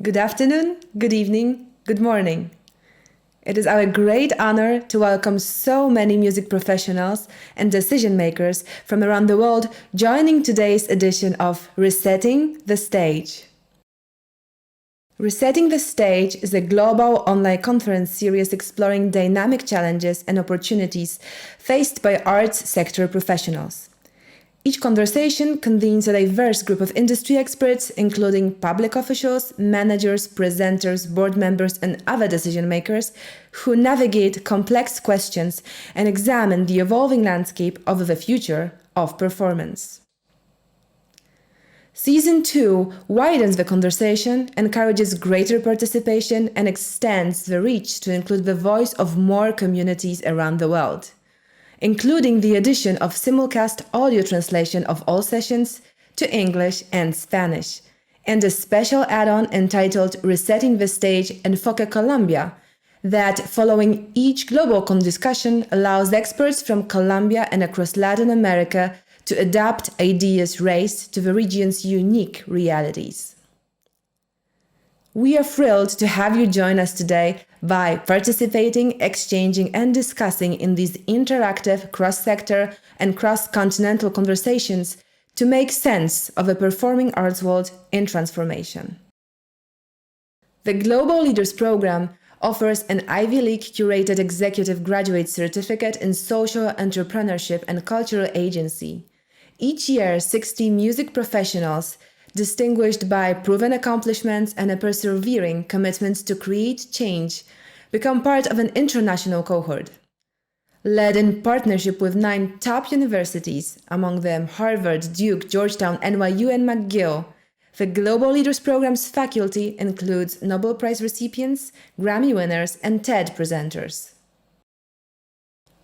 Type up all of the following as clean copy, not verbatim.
Good afternoon, good evening, good morning. It is our great honor to welcome so many music professionals and decision makers from around the world joining today's edition of Resetting the Stage. Resetting the Stage is a global online conference series exploring dynamic challenges and opportunities faced by arts sector professionals. Each conversation convenes a diverse group of industry experts, including public officials, managers, presenters, board members, and other decision makers, who navigate complex questions and examine the evolving landscape of the future of performance. Season 2 widens the conversation, encourages greater participation, and extends the reach to include the voice of more communities around the world, including the addition of simulcast audio translation of all sessions to English and Spanish, and a special add-on entitled Resetting the Stage Enfoque Colombia that, following each global discussion, allows experts from Colombia and across Latin America to adapt ideas raised to the region's unique realities. We are thrilled to have you join us today by participating, exchanging, and discussing in these interactive cross-sector and cross-continental conversations to make sense of a performing arts world in transformation. The Global Leaders Program offers an Ivy League curated executive graduate certificate in social entrepreneurship and cultural agency. Each year, 60 music professionals distinguished by proven accomplishments and a persevering commitment to create change, become part of an international cohort. Led in partnership with 9 top universities, among them Harvard, Duke, Georgetown, NYU, and McGill, the Global Leaders Program's faculty includes Nobel Prize recipients, Grammy winners, and TED presenters.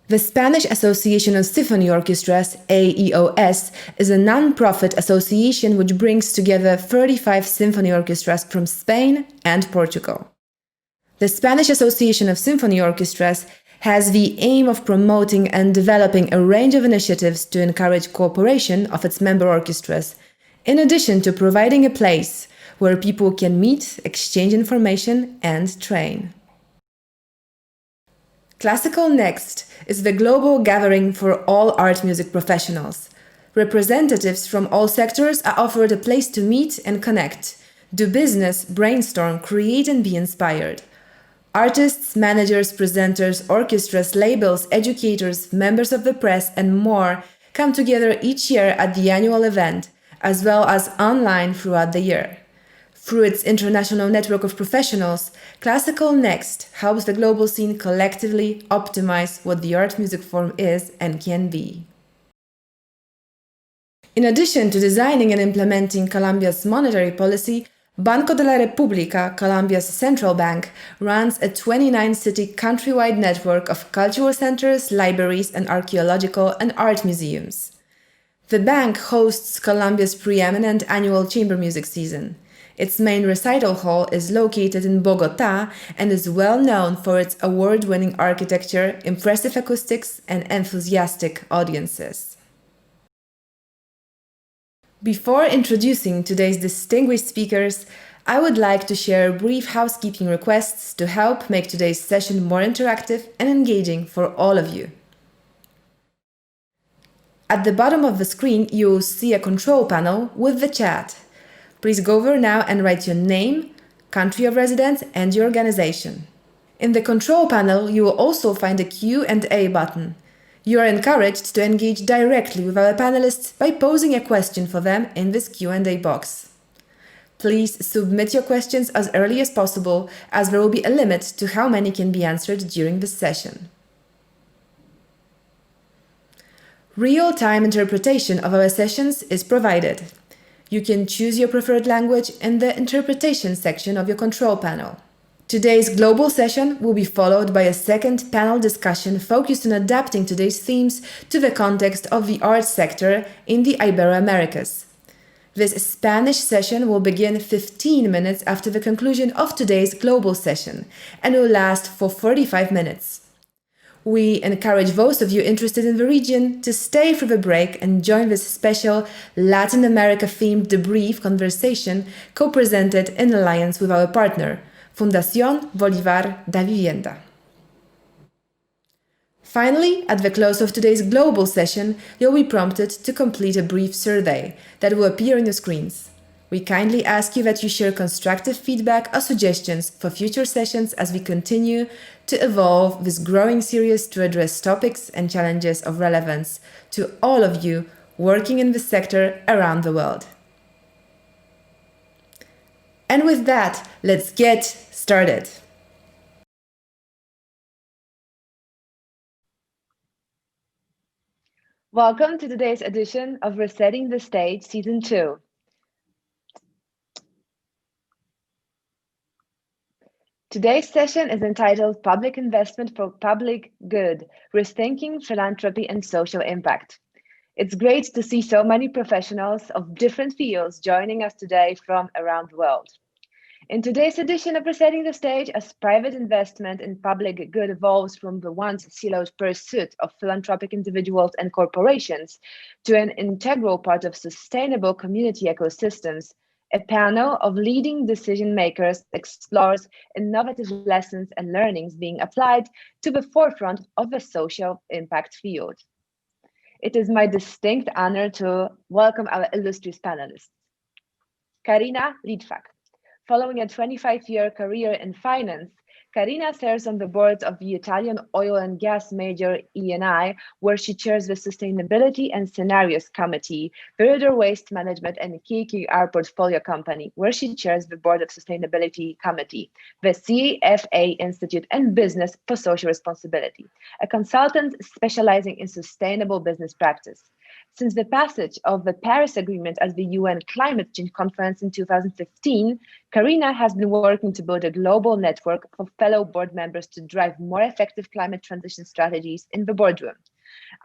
The Spanish Association of Symphony Orchestras, AEOS, is a non-profit association which brings together 35 symphony orchestras from Spain and Portugal. The Spanish Association of Symphony Orchestras has the aim of promoting and developing a range of initiatives to encourage cooperation of its member orchestras, in addition to providing a place where people can meet, exchange information, and train. Classical Next is the global gathering for all art music professionals. Representatives from all sectors are offered a place to meet and connect, do business, brainstorm, create, and be inspired. Artists, managers, presenters, orchestras, labels, educators, members of the press, and more come together each year at the annual event, as well as online throughout the year. Through its international network of professionals, Classical Next helps the global scene collectively optimize what the art music form is and can be. In addition to designing and implementing Colombia's monetary policy, Banco de la República, Colombia's central bank, runs a 29-city countrywide network of cultural centers, libraries, and archaeological and art museums. The bank hosts Colombia's preeminent annual chamber music season. Its main recital hall is located in Bogotá and is well known for its award-winning architecture, impressive acoustics, and enthusiastic audiences. Before introducing today's distinguished speakers, I would like to share brief housekeeping requests to help make today's session more interactive and engaging for all of you. At the bottom of the screen, you will see a control panel with the chat. Please go over now and write your name, country of residence, and your organization. In the control panel, you will also find a Q&A button. You are encouraged to engage directly with our panelists by posing a question for them in this Q&A box. Please submit your questions as early as possible, as there will be a limit to how many can be answered during this session. Real-time interpretation of our sessions is provided. You can choose your preferred language in the interpretation section of your control panel. Today's global session will be followed by a second panel discussion focused on adapting today's themes to the context of the arts sector in the Ibero-Americas. This Spanish session will begin 15 minutes after the conclusion of today's global session and will last for 45 minutes. We encourage those of you interested in the region to stay for the break and join this special Latin America-themed debrief conversation co-presented in alliance with our partner, Fundación Bolívar da Vivienda. Finally, at the close of today's global session, you'll be prompted to complete a brief survey that will appear on your screens. We kindly ask you that you share constructive feedback or suggestions for future sessions as we continue to evolve this growing series to address topics and challenges of relevance to all of you working in this sector around the world. And with that, let's get started. Welcome to today's edition of Resetting the Stage Season 2. Today's session is entitled Public Investment for Public Good, Rethinking Philanthropy and Social Impact. It's great to see so many professionals of different fields joining us today from around the world. In today's edition of Resetting the Stage, as private investment in public good evolves from the once siloed pursuit of philanthropic individuals and corporations to an integral part of sustainable community ecosystems, a panel of leading decision makers explores innovative lessons and learnings being applied to the forefront of the social impact field. It is my distinct honor to welcome our illustrious panelists. Karina Litwak. Following a 25-year career in finance, Karina serves on the board of the Italian oil and gas major Eni, where she chairs the Sustainability and Scenarios Committee, Further Waste Management and KKR Portfolio Company, where she chairs the Board of Sustainability Committee, the CFA Institute and Business for Social Responsibility, a consultant specializing in sustainable business practice. Since the passage of the Paris Agreement at the UN Climate Change Conference in 2015, Karina has been working to build a global network for fellow board members to drive more effective climate transition strategies in the boardroom.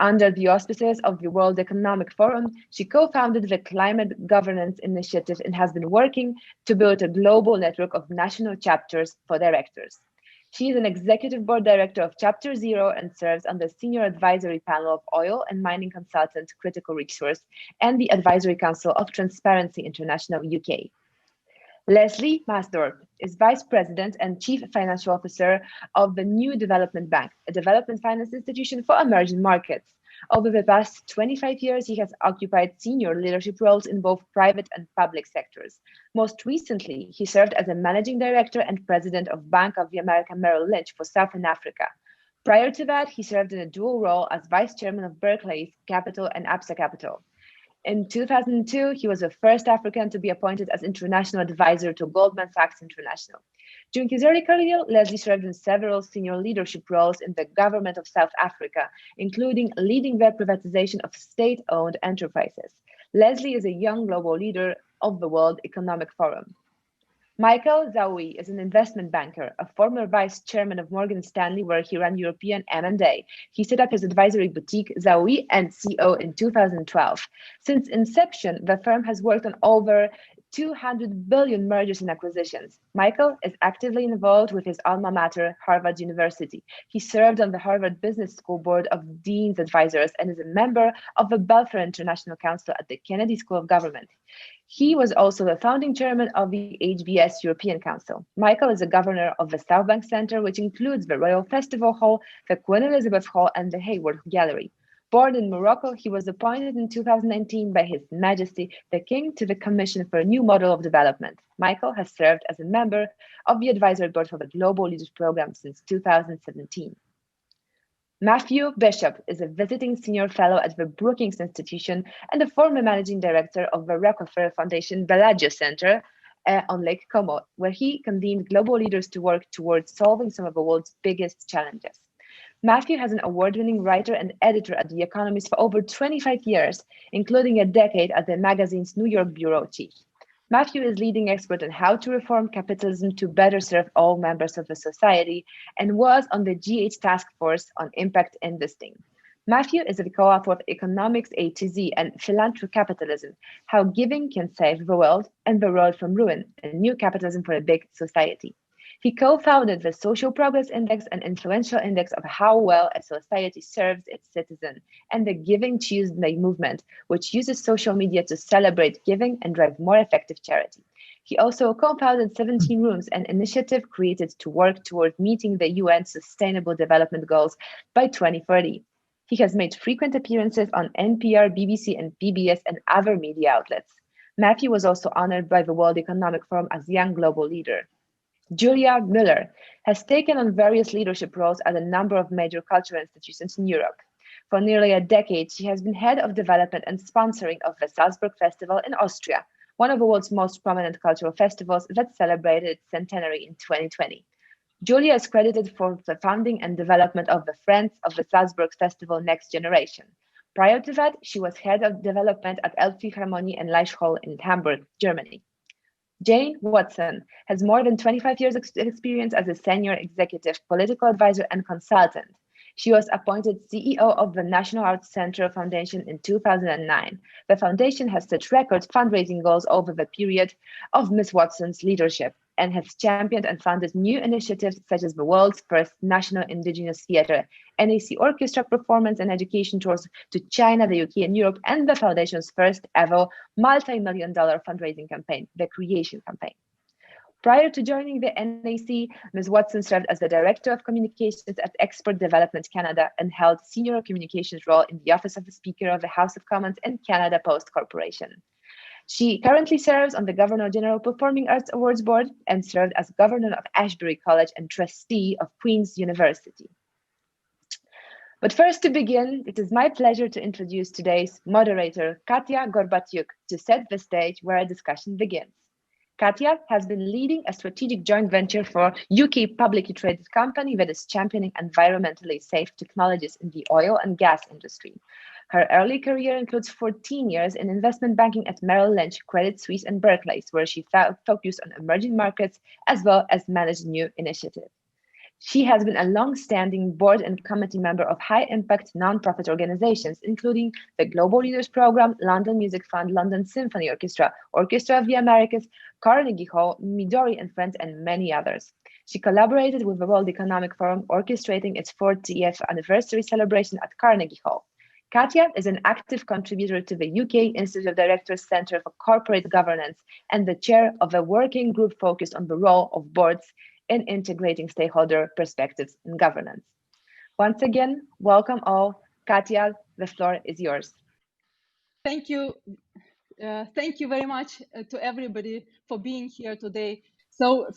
Under the auspices of the World Economic Forum, she co-founded the Climate Governance Initiative and has been working to build a global network of national chapters for directors. She is an executive board director of Chapter Zero and serves on the senior advisory panel of oil and mining consultant Critical Resource and the advisory council of Transparency International UK. Leslie Masdorp is vice president and chief financial officer of the New Development Bank, a development finance institution for emerging markets. Over the past 25 years, he has occupied senior leadership roles in both private and public sectors. Most recently, he served as a managing director and president of Bank of the America Merrill Lynch for Southern Africa. Prior to that, he served in a dual role as vice chairman of Barclays Capital and Absa Capital. In 2002, he was the first African to be appointed as international advisor to Goldman Sachs International. During his early career, Leslie served in several senior leadership roles in the government of South Africa, including leading the privatization of state-owned enterprises. Leslie is a young global leader of the World Economic Forum. Michael Zawi is an investment banker, a former vice chairman of Morgan Stanley, where he ran European M&A. He set up his advisory boutique, Zawi & Co. in 2012. Since inception, the firm has worked on over 200 billion mergers and acquisitions. Michael is actively involved with his alma mater, Harvard University. He served on the Harvard Business School Board of Dean's Advisors and is a member of the Balfour International Council at the Kennedy School of Government. He was also the founding chairman of the HBS European Council. Michael is a governor of the South Bank Center, which includes the Royal Festival Hall, the Queen Elizabeth Hall, and the Hayward Gallery. Born in Morocco, he was appointed in 2019 by His Majesty the King to the Commission for a New Model of Development. Michael has served as a member of the advisory board for the Global Leaders Program since 2017. Matthew Bishop is a visiting senior fellow at the Brookings Institution and a former managing director of the Rockefeller Foundation Bellagio Center on Lake Como, where he convened global leaders to work towards solving some of the world's biggest challenges. Matthew has an award-winning writer and editor at The Economist for over 25 years, including a decade as the magazine's New York bureau chief. Matthew is leading expert on how to reform capitalism to better serve all members of the society and was on the G8 task force on impact investing. Matthew is the co-author of Economics A to Z and Philanthrocapitalism, How Giving Can Save the World and the World from Ruin, a new capitalism for a big society. He co-founded the Social Progress Index, an influential index of how well a society serves its citizens, and the Giving Tuesday movement, which uses social media to celebrate giving and drive more effective charity. He also co-founded 17 Rooms, an initiative created to work toward meeting the UN Sustainable Development Goals by 2030. He has made frequent appearances on NPR, BBC, and PBS and other media outlets. Matthew was also honored by the World Economic Forum as Young Global Leader. Julia Müller has taken on various leadership roles at a number of major cultural institutions in Europe. For nearly a decade, she has been head of development and sponsoring of the Salzburg Festival in Austria, one of the world's most prominent cultural festivals that celebrated its centenary in 2020. Julia is credited for the founding and development of the Friends of the Salzburg Festival Next Generation. Prior to that, she was head of development at Elbphilharmonie and Leichenhall in Hamburg, Germany. Jane Watson has more than 25 years experience as a senior executive, political advisor, and consultant. She was appointed CEO of the National Arts Center Foundation in 2009. The foundation has set record fundraising goals over the period of Ms. Watson's leadership and has championed and funded new initiatives such as the world's first National Indigenous Theatre, NAC Orchestra performance and education tours to China, the UK, and Europe, and the foundation's first ever multi-million-dollar fundraising campaign, the Creation Campaign. Prior to joining the NAC, Ms. Watson served as the Director of Communications at Export Development Canada and held senior communications role in the Office of the Speaker of the House of Commons and Canada Post Corporation. She currently serves on the Governor General Performing Arts Awards Board and served as Governor of Ashbury College and Trustee of Queen's University. But first, to begin, it is my pleasure to introduce today's moderator, Katya Gorbatyuk, to set the stage where our discussion begins. Katya has been leading a strategic joint venture for UK publicly traded company that is championing environmentally safe technologies in the oil and gas industry. Her early career includes 14 years in investment banking at Merrill Lynch, Credit Suisse, and Barclays, where she focused on emerging markets as well as managed new initiatives. She has been a long-standing board and committee member of high-impact nonprofit organizations, including the Global Leaders Program, London Music Fund, London Symphony Orchestra, Orchestra of the Americas, Carnegie Hall, Midori and Friends, and many others. She collaborated with the World Economic Forum, orchestrating its 40th anniversary celebration at Carnegie Hall. Katya is an active contributor to the UK Institute of Directors Centre for Corporate Governance and the chair of a working group focused on the role of boards in integrating stakeholder perspectives in governance. Once again, welcome all. Katya, the floor is yours. Thank you. Thank you very much to everybody for being here today. So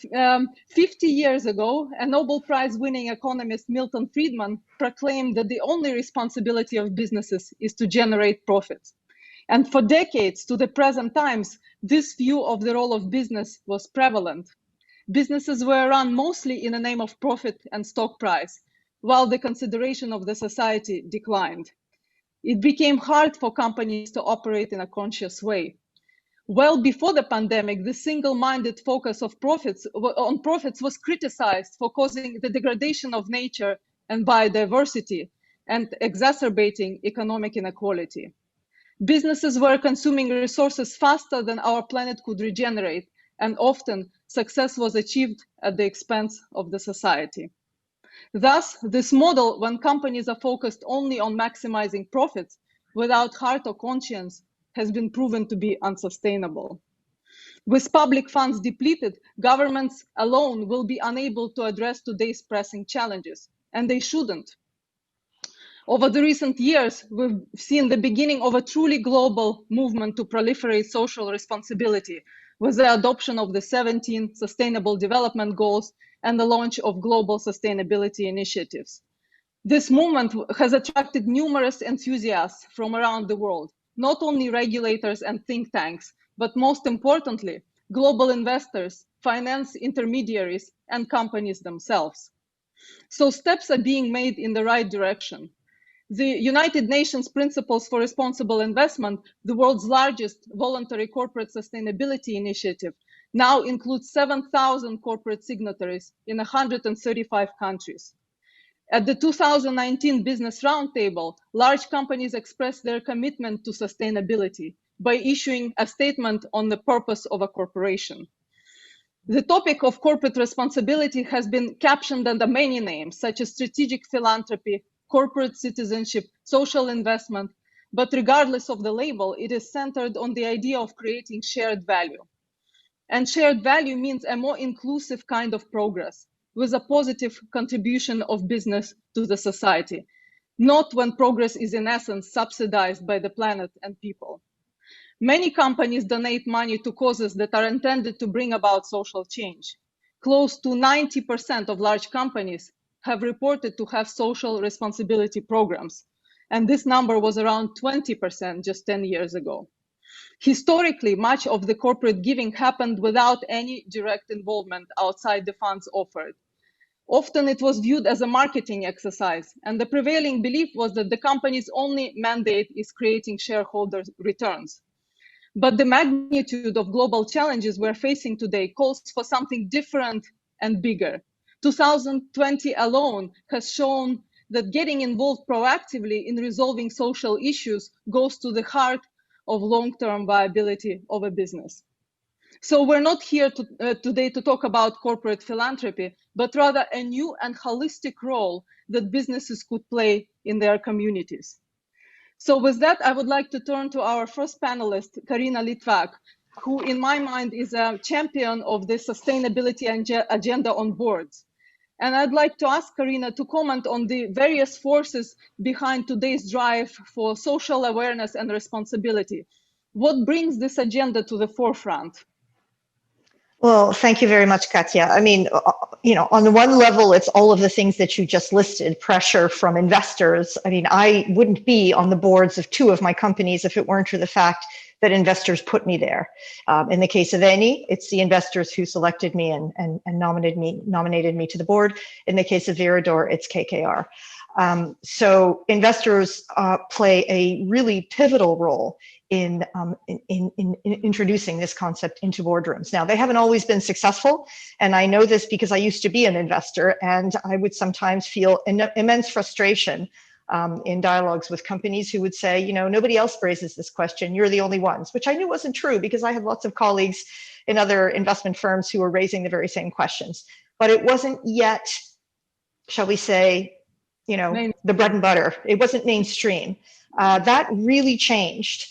50 years ago, a Nobel Prize winning economist, Milton Friedman, proclaimed that the only responsibility of businesses is to generate profits. And for decades to the present times, this view of the role of business was prevalent. Businesses were run mostly in the name of profit and stock price, while the consideration of the society declined. It became hard for companies to operate in a conscious way. Well before the pandemic, the single-minded focus on profits was criticized for causing the degradation of nature and biodiversity and exacerbating economic inequality. Businesses were consuming resources faster than our planet could regenerate, and often success was achieved at the expense of the society. Thus, this model, when companies are focused only on maximizing profits without heart or conscience, has been proven to be unsustainable. With public funds depleted, governments alone will be unable to address today's pressing challenges, and they shouldn't. Over the recent years, we've seen the beginning of a truly global movement to proliferate social responsibility, with the adoption of the 17 Sustainable Development Goals and the launch of global sustainability initiatives. This movement has attracted numerous enthusiasts from around the world, not only regulators and think tanks, but most importantly, global investors, finance intermediaries, and companies themselves. So steps are being made in the right direction. The United Nations Principles for Responsible Investment, the world's largest voluntary corporate sustainability initiative, now includes 7,000 corporate signatories in 135 countries. At the 2019 Business Roundtable, large companies expressed their commitment to sustainability by issuing a statement on the purpose of a corporation. The topic of corporate responsibility has been captioned under many names, such as strategic philanthropy, corporate citizenship, social investment. But regardless of the label, it is centered on the idea of creating shared value. And shared value means a more inclusive kind of progress with a positive contribution of business to the society, not when progress is in essence subsidized by the planet and people. Many companies donate money to causes that are intended to bring about social change. Close to 90% of large companies have reported to have social responsibility programs. And this number was around 20% just 10 years ago. Historically, much of the corporate giving happened without any direct involvement outside the funds offered. Often it was viewed as a marketing exercise, and the prevailing belief was that the company's only mandate is creating shareholder returns. But the magnitude of global challenges we're facing today calls for something different and bigger. 2020 alone has shown that getting involved proactively in resolving social issues goes to the heart of long-term viability of a business. So we're not here today to talk about corporate philanthropy, but rather a new and holistic role that businesses could play in their communities. So with that, I would like to turn to our first panelist, Karina Litvak, who in my mind is a champion of the sustainability agenda on boards. And I'd like to ask Karina to comment on the various forces behind today's drive for social awareness and responsibility. What brings this agenda to the forefront? Well, thank you very much, Katya. I mean, on the one level, it's all of the things that you just listed, pressure from investors. I mean, I wouldn't be on the boards of two of my companies if it weren't for the fact that investors put me there. In the case of Eni, it's the investors who selected me and nominated me to the board. In the case of Viridor, it's KKR. So investors play a really pivotal role in introducing this concept into boardrooms. Now, they haven't always been successful, and I know this because I used to be an investor, and I would sometimes feel immense frustration in dialogues with companies who would say, nobody else raises this question, you're the only ones, which I knew wasn't true because I had lots of colleagues in other investment firms who were raising the very same questions. But it wasn't yet, shall we say, the bread and butter. It wasn't mainstream. That really changed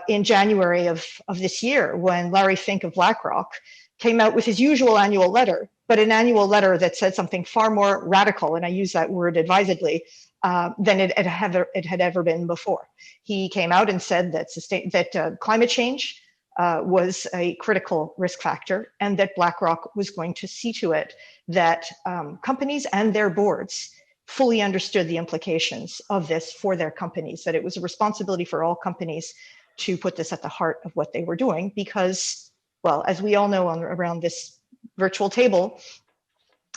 in January of this year when Larry Fink of BlackRock came out with his usual annual letter, but an annual letter that said something far more radical, and I use that word advisedly, than it had ever been before. He came out and said that climate change was a critical risk factor, and that BlackRock was going to see to it that companies and their boards fully understood the implications of this for their companies, that it was a responsibility for all companies to put this at the heart of what they were doing because, well, as we all know around this virtual table,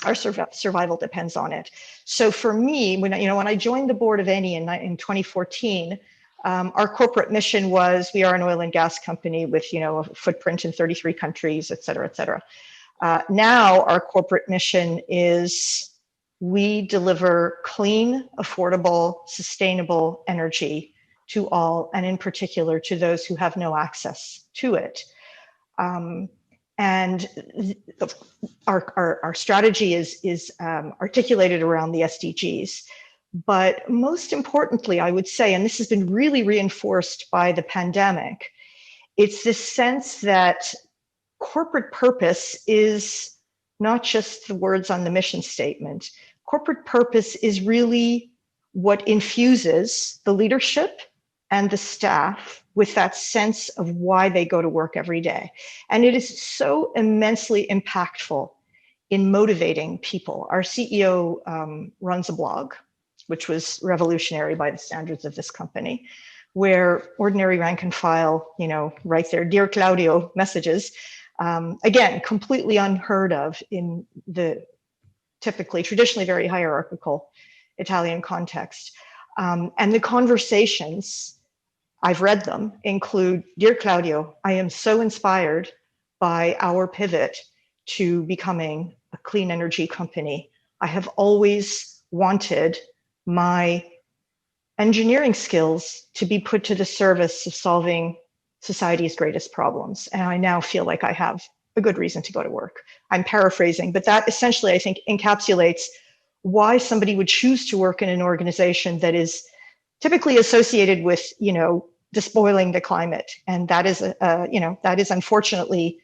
our survival depends on it. So for me, when I joined the board of Eni in 2014, our corporate mission was, we are an oil and gas company with a footprint in 33 countries, et cetera, et cetera. Now our corporate mission is, we deliver clean, affordable, sustainable energy to all, and in particular to those who have no access to it. And our strategy is articulated around the SDGs. But most importantly, I would say, and this has been really reinforced by the pandemic, it's this sense that corporate purpose is not just the words on the mission statement. Corporate purpose is really what infuses the leadership and the staff with that sense of why they go to work every day. And it is so immensely impactful in motivating people. Our CEO runs a blog, which was revolutionary by the standards of this company, where ordinary rank and file, write their Dear Claudio messages. Again, completely unheard of in the traditionally very hierarchical Italian context. And the conversations, I've read them, include, Dear Claudio, I am so inspired by our pivot to becoming a clean energy company. I have always wanted my engineering skills to be put to the service of solving society's greatest problems. And I now feel like I have a good reason to go to work. I'm paraphrasing, but that essentially, I think, encapsulates why somebody would choose to work in an organization that is typically associated with, despoiling the climate. And that is, that is unfortunately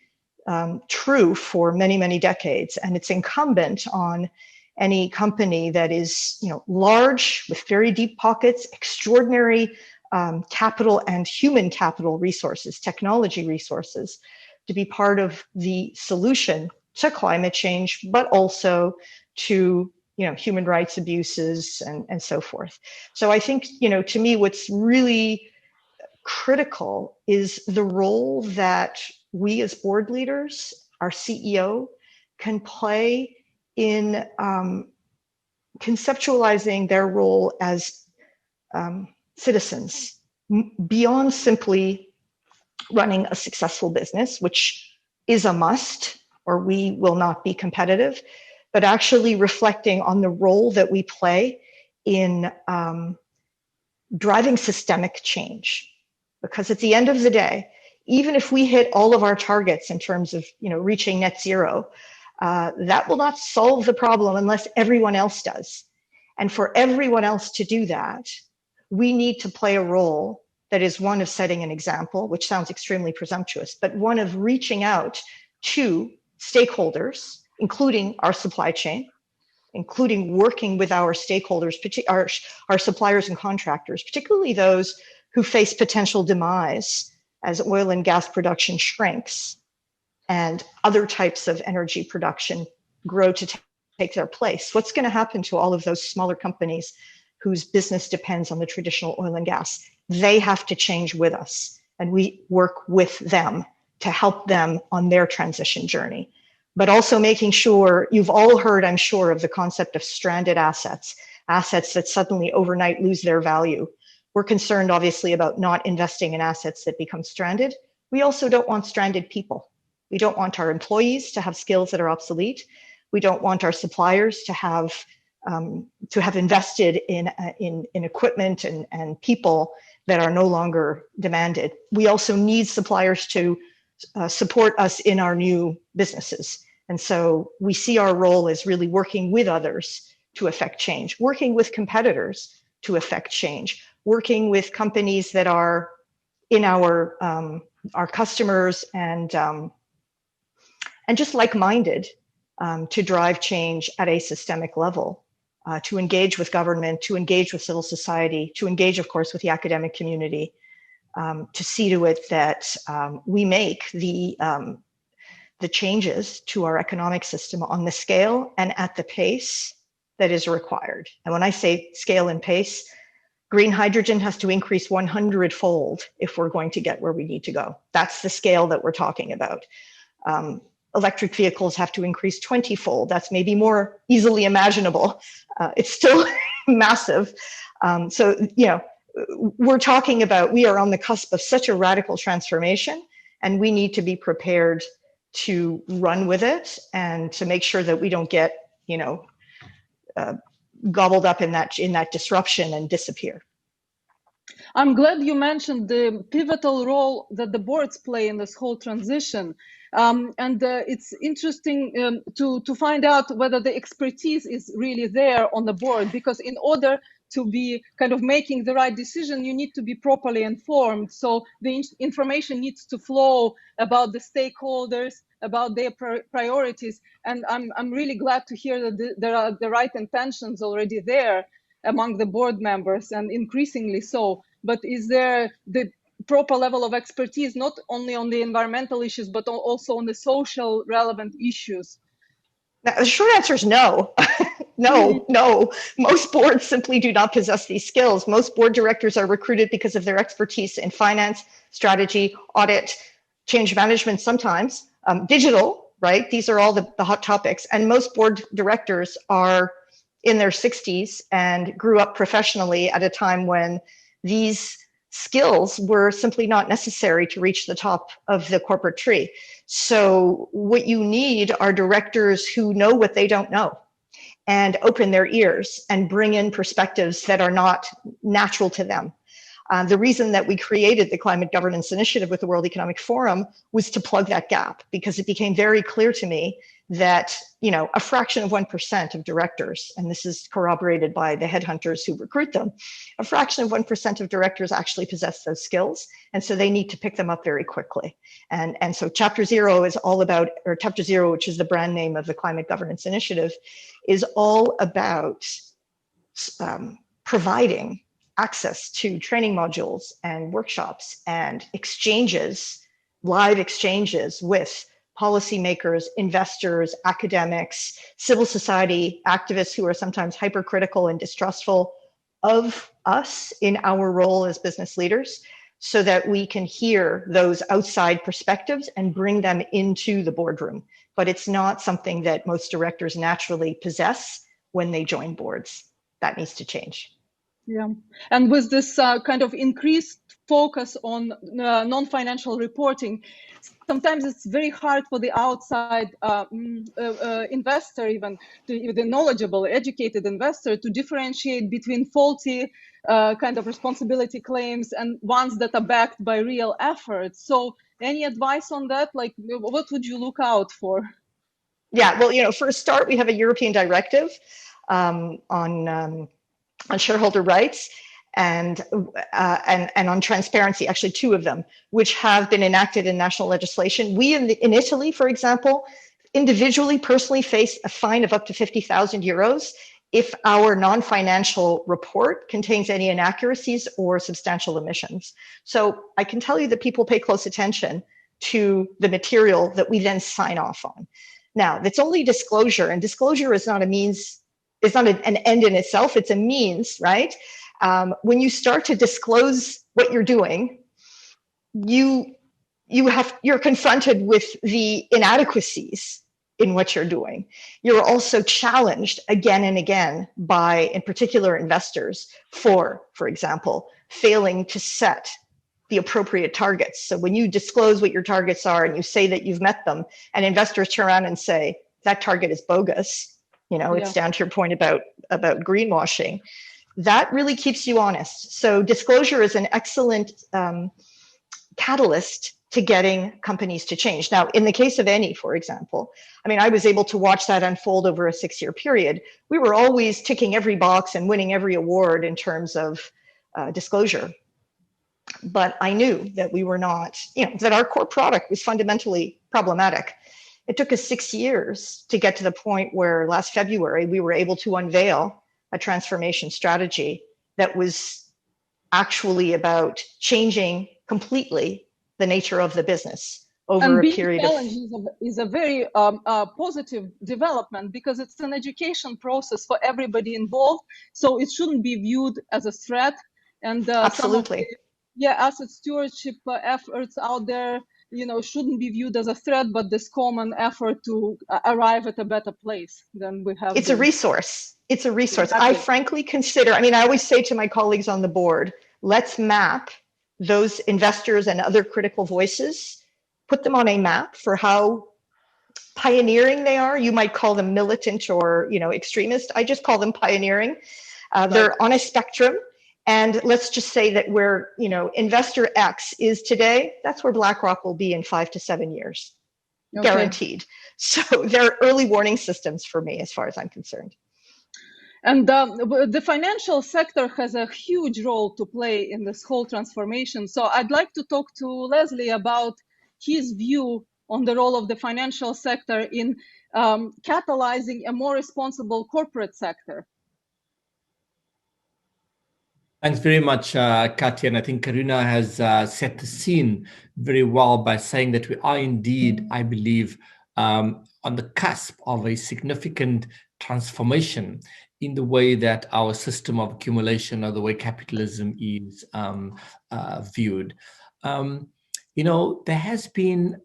true for many, many decades. And it's incumbent on any company that is, large, with very deep pockets, extraordinary capital and human capital resources, technology resources, to be part of the solution to climate change, but also to human rights abuses and so forth. So I think, to me, what's really critical is the role that we as board leaders, our CEO, can play in conceptualizing their role as citizens, beyond simply running a successful business, which is a must, or we will not be competitive, but actually reflecting on the role that we play in driving systemic change. Because at the end of the day, even if we hit all of our targets in terms of reaching net zero, that will not solve the problem unless everyone else does. And for everyone else to do that, we need to play a role that is one of setting an example, which sounds extremely presumptuous, but one of reaching out to stakeholders, including our supply chain, including working with our stakeholders, our suppliers and contractors, particularly those who face potential demise as oil and gas production shrinks and other types of energy production grow to take their place. What's going to happen to all of those smaller companies whose business depends on the traditional oil and gas? They have to change with us, and we work with them to help them on their transition journey. But also making sure, you've all heard, I'm sure, of the concept of stranded assets, assets that suddenly overnight lose their value. We're concerned, obviously, about not investing in assets that become stranded. We also don't want stranded people. We don't want our employees to have skills that are obsolete. We don't want our suppliers to have invested in equipment and people that are no longer demanded. We also need suppliers to support us in our new businesses. And so we see our role as really working with others to affect change, working with competitors to affect change, working with companies that are in our customers and just like-minded to drive change at a systemic level, to engage with government, to engage with civil society, to engage, of course, with the academic community, to see to it that we make the changes to our economic system on the scale and at the pace that is required. And when I say scale and pace, green hydrogen has to increase 100-fold if we're going to get where we need to go. That's the scale that we're talking about. Electric vehicles have to increase 20-fold. That's maybe more easily imaginable. It's still massive. So, we're talking about, we are on the cusp of such a radical transformation, and we need to be prepared to run with it and to make sure that we don't get, gobbled up in that disruption and disappear. I'm glad you mentioned the pivotal role that the boards play in this whole transition. It's interesting to find out whether the expertise is really there on the board, because in order to be kind of making the right decision, you need to be properly informed. So the information needs to flow about the stakeholders, about their priorities. And I'm really glad to hear that there are the right intentions already there among the board members, and increasingly so. But is there the proper level of expertise, not only on the environmental issues, but also on the social relevant issues? Now, the short answer is no. No. Most boards simply do not possess these skills. Most board directors are recruited because of their expertise in finance, strategy, audit, change management sometimes, digital, right? These are all the hot topics. And most board directors are in their 60s and grew up professionally at a time when these skills were simply not necessary to reach the top of the corporate tree. So what you need are directors who know what they don't know and open their ears and bring in perspectives that are not natural to them. The reason that we created the Climate Governance Initiative with the World Economic Forum was to plug that gap, because it became very clear to me that, you know, a fraction of 1% of directors, and this is corroborated by the headhunters who recruit them, a fraction of 1% of directors actually possess those skills. And so they need to pick them up very quickly. And so Chapter Zero is all about, or Chapter Zero, which is the brand name of the Climate Governance Initiative, is all about providing access to training modules and workshops and exchanges, live exchanges with policymakers, investors, academics, civil society activists who are sometimes hypercritical and distrustful of us in our role as business leaders, so that we can hear those outside perspectives and bring them into the boardroom. But it's not something that most directors naturally possess when they join boards. That needs to change. Yeah, and with this kind of increased focus on non-financial reporting, sometimes it's very hard for the outside investor, even the knowledgeable, educated investor, to differentiate between faulty kind of responsibility claims and ones that are backed by real efforts. So any advice on that? Like, what would you look out for? Yeah, well, you know, for a start, we have a European directive on shareholder rights and on transparency, actually two of them, which have been enacted in national legislation. We in Italy, for example, individually, personally face a fine of up to 50,000 euros if our non-financial report contains any inaccuracies or substantial omissions. So I can tell you that people pay close attention to the material that we then sign off on. Now, that's only disclosure, and disclosure is not a means, it's not an end in itself, it's a means, right? When you start to disclose what you're doing, you're confronted with the inadequacies in what you're doing. You're also challenged again and again by, in particular, investors for example, failing to set the appropriate targets. So when you disclose what your targets are and you say that you've met them, and investors turn around and say that target is bogus, you know, it's down to your point about greenwashing, that really keeps you honest. So disclosure is an excellent catalyst to getting companies to change. Now, in the case of Eni, for example, I mean, I was able to watch that unfold over a 6-year period. We were always ticking every box and winning every award in terms of disclosure. But I knew that we were not, you know, that our core product was fundamentally problematic. It took us 6 years to get to the point where last February, we were able to unveil a transformation strategy that was actually about changing completely the nature of the business over a period of... And being challenged is a very positive development, because it's an education process for everybody involved. So it shouldn't be viewed as a threat. And absolutely. Asset stewardship efforts out there, you know, shouldn't be viewed as a threat, but this common effort to arrive at a better place than we have. It's a resource. It's a resource. Exactly. I frankly consider, I mean, I always say to my colleagues on the board, let's map those investors and other critical voices, put them on a map for how pioneering they are. You might call them militant or, you know, extremist. I just call them pioneering. They're on a spectrum. And let's just say that where, you know, investor X is today, that's where BlackRock will be in 5 to 7 years, guaranteed. So there are early warning systems for me, as far as I'm concerned. And the financial sector has a huge role to play in this whole transformation. So I'd like to talk to Leslie about his view on the role of the financial sector in catalyzing a more responsible corporate sector. Thanks very much, Katya. And I think Karuna has set the scene very well by saying that we are indeed, I believe, on the cusp of a significant transformation in the way that our system of accumulation or the way capitalism is viewed. You know, there has been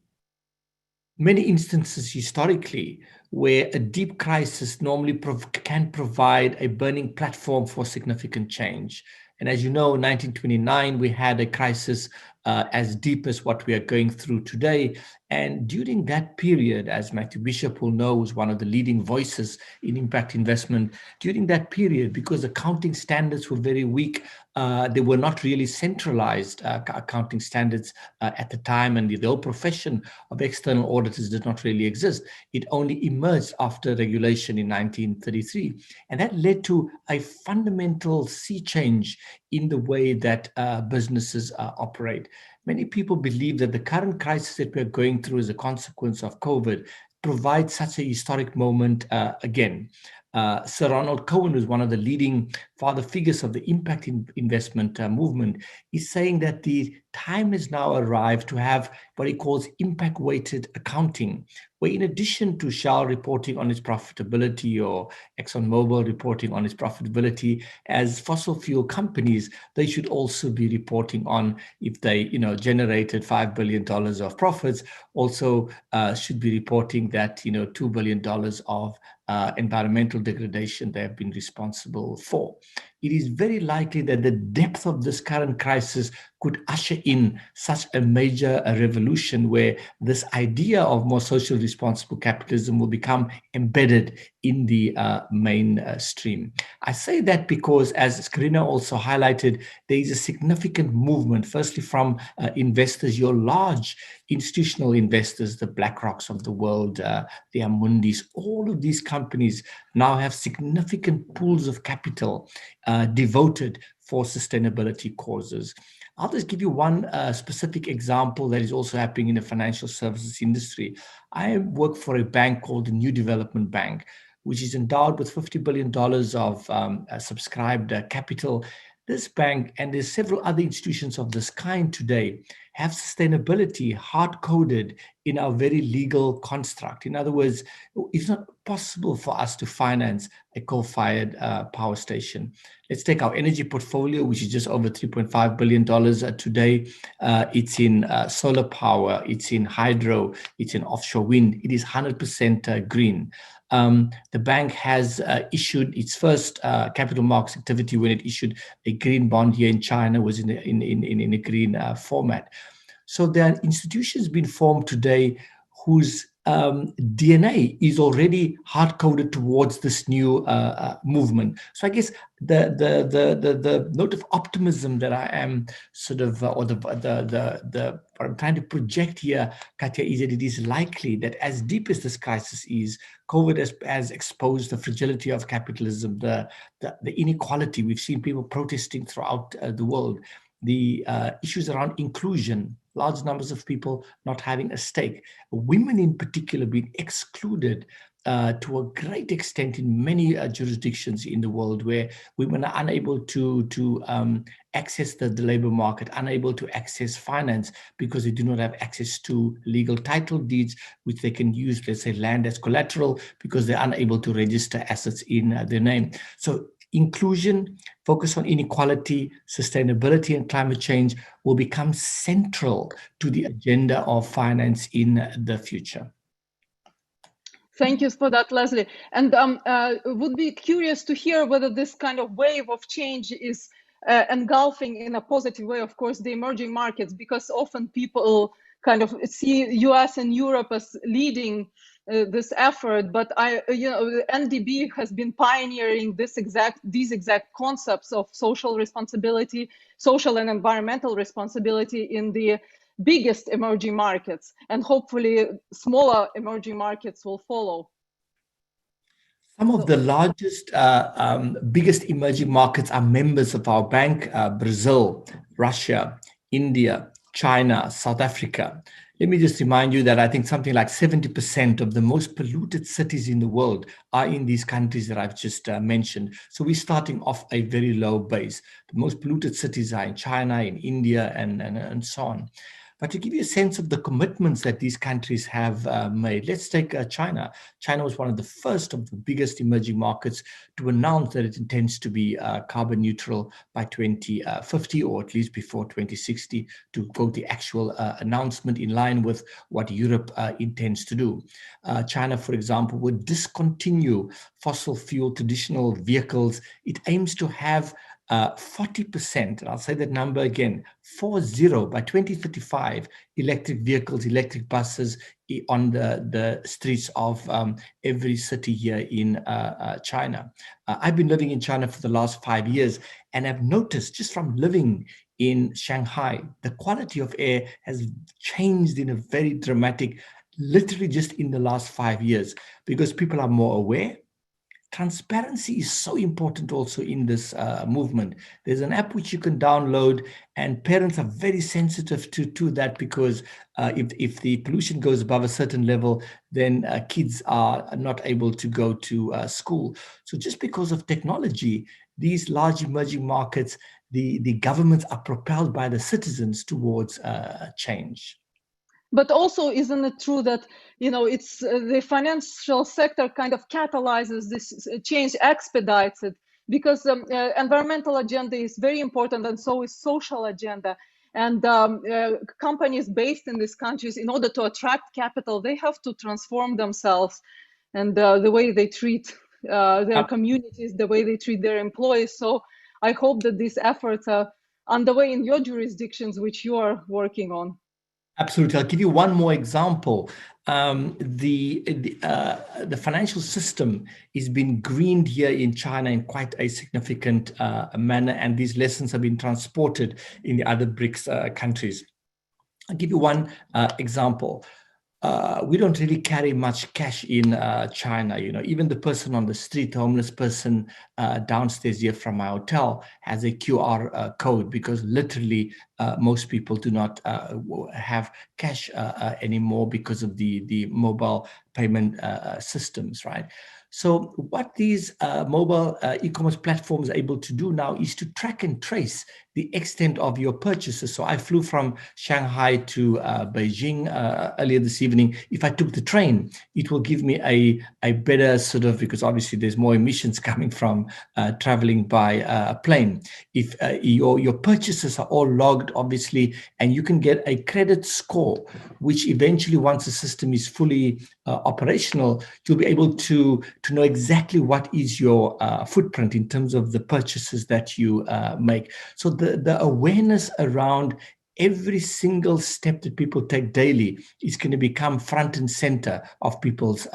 many instances historically where a deep crisis normally can provide a burning platform for significant change. And as you know, in 1929, we had a crisis as deep as what we are going through today. And during that period, as Matthew Bishop will know, was one of the leading voices in impact investment, during that period, because accounting standards were very weak, they were not really centralized accounting standards at the time, and the whole profession of external auditors did not really exist. It only emerged after regulation in 1933. And that led to a fundamental sea change in the way that businesses operate. Many people believe that the current crisis that we're going through as a consequence of COVID provides such a historic moment again. Sir Ronald Cohen, who's one of the leading father figures of the impact investment movement, is saying that the time has now arrived to have what he calls impact-weighted accounting, where in addition to Shell reporting on its profitability or ExxonMobil reporting on its profitability as fossil fuel companies, they should also be reporting on if they, generated $5 billion of profits, also should be reporting that, $2 billion of environmental degradation they have been responsible for. It is very likely that the depth of this current crisis could usher in such a major revolution where this idea of more social responsible capitalism will become embedded in the mainstream. I say that because, as Karina also highlighted, there is a significant movement, firstly from investors, your large institutional investors, the BlackRocks of the world, the Amundis, all of these companies now have significant pools of capital devoted for sustainability causes. I'll just give you one specific example that is also happening in the financial services industry. I work for a bank called the New Development Bank, which is endowed with $50 billion of subscribed capital. This bank, and there's several other institutions of this kind today, have sustainability hard-coded in our very legal construct. In other words, it's not possible for us to finance a coal-fired power station. Let's take our energy portfolio, which is just over $3.5 billion today. It's in solar power, it's in hydro, it's in offshore wind. It is 100% green. The bank has issued its first capital markets activity when it issued a green bond here in China, was in a green format. So there are institutions being formed today whose DNA is already hard-coded towards this new movement. So I guess the note of optimism that I am sort of, or what I'm trying to project here, Katja, is that it is likely that as deep as this crisis is, COVID has exposed the fragility of capitalism, the inequality. We've seen people protesting throughout the world, the issues around inclusion, large numbers of people not having a stake, women in particular being excluded to a great extent in many jurisdictions in the world, where women are unable to access the labor market, unable to access finance because they do not have access to legal title deeds, which they can use, let's say, land as collateral, because they're unable to register assets in their name. So inclusion, focus on inequality, sustainability, and climate change will become central to the agenda of finance in the future. Thank you for that, Leslie. And would be curious to hear whether this kind of wave of change is engulfing in a positive way, of course, the emerging markets, because often people kind of see US and Europe as leading this effort, but NDB has been pioneering these exact concepts of social responsibility, social and environmental responsibility in the biggest emerging markets, and hopefully smaller emerging markets will follow. Some of the largest, biggest emerging markets are members of our bank: Brazil, Russia, India, China, South Africa. Let me just remind you that I think something like 70% of the most polluted cities in the world are in these countries that I've just mentioned. So we're starting off a very low base. The most polluted cities are in China, in India, and so on. But to give you a sense of the commitments that these countries have made, let's take China. China was one of the first of the biggest emerging markets to announce that it intends to be carbon neutral by 2050, or at least before 2060, to quote the actual announcement, in line with what Europe intends to do. China, for example, would discontinue fossil fuel traditional vehicles. It aims to have 40%, and I'll say that number again, 40 by 2035, electric vehicles, electric buses on the streets of every city here in China. I've been living in China for the last 5 years, and I've noticed just from living in Shanghai, the quality of air has changed in a very dramatic, literally just in the last 5 years, because people are more aware. Transparency is so important also in this movement. There's an app which you can download, and parents are very sensitive to that, because if the pollution goes above a certain level, then kids are not able to go to school. So just because of technology, these large emerging markets, the governments are propelled by the citizens towards change. But also, isn't it true that, it's the financial sector kind of catalyzes this change, expedites it, because environmental agenda is very important, and so is social agenda. And companies based in these countries, in order to attract capital, they have to transform themselves and the way they treat their communities, the way they treat their employees. So I hope that these efforts are underway in your jurisdictions, which you are working on. Absolutely. I'll give you one more example. The financial system is being greened here in China in quite a significant manner, and these lessons have been transported in the other BRICS countries. I'll give you one example. We don't really carry much cash in China. Even the person on the street, the homeless person downstairs here from my hotel, has a QR code, because literally most people do not have cash anymore because of the mobile payment systems, right? So what these mobile e-commerce platforms are able to do now is to track and trace the extent of your purchases. So I flew from Shanghai to Beijing earlier this evening. If I took the train, it will give me a better sort of, because obviously there's more emissions coming from traveling by a plane. If your purchases are all logged, obviously, and you can get a credit score, which eventually, once the system is fully operational, you'll be able to know exactly what is your footprint in terms of the purchases that you make. So the awareness around every single step that people take daily is going to become front and center of people's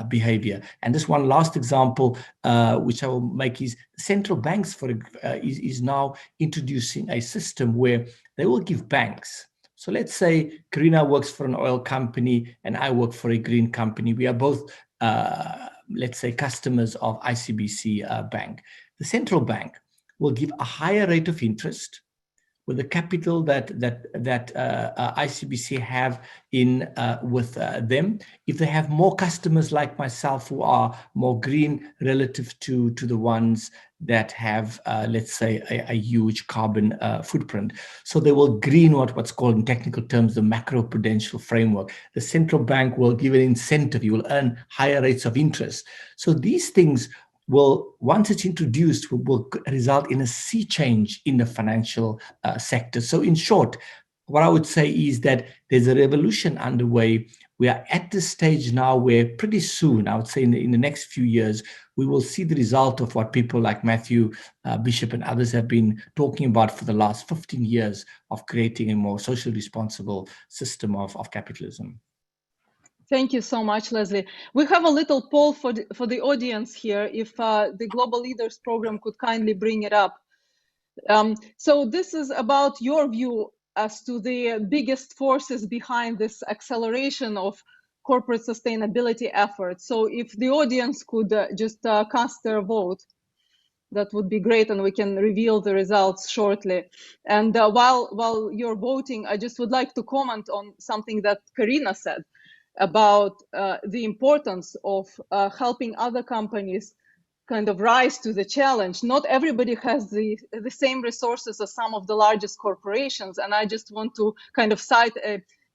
behavior. And this one last example, which I will make, is central banks is now introducing a system where they will give banks. So let's say Karina works for an oil company and I work for a green company. We are both, let's say, customers of ICBC Bank. The central bank will give a higher rate of interest with the capital that ICBC have in with them. If they have more customers like myself who are more green relative to the ones that have, let's say, a huge carbon footprint. So they will green what's called in technical terms the macroprudential framework. The central bank will give an incentive. You will earn higher rates of interest. So these things will, once it's introduced, will result in a sea change in the financial sector. So in short, what I would say is that there's a revolution underway. We are at this stage now where pretty soon, I would say in the next few years, we will see the result of what people like Matthew Bishop and others have been talking about for the last 15 years of creating a more socially responsible system of capitalism. Thank you so much, Leslie. We have a little poll for the audience here, if the Global Leaders Program could kindly bring it up. So this is about your view as to the biggest forces behind this acceleration of corporate sustainability efforts. So if the audience could just cast their vote, that would be great, and we can reveal the results shortly. And while you're voting, I just would like to comment on something that Karina said about the importance of helping other companies kind of rise to the challenge. Not everybody has the same resources as some of the largest corporations. And I just want to kind of cite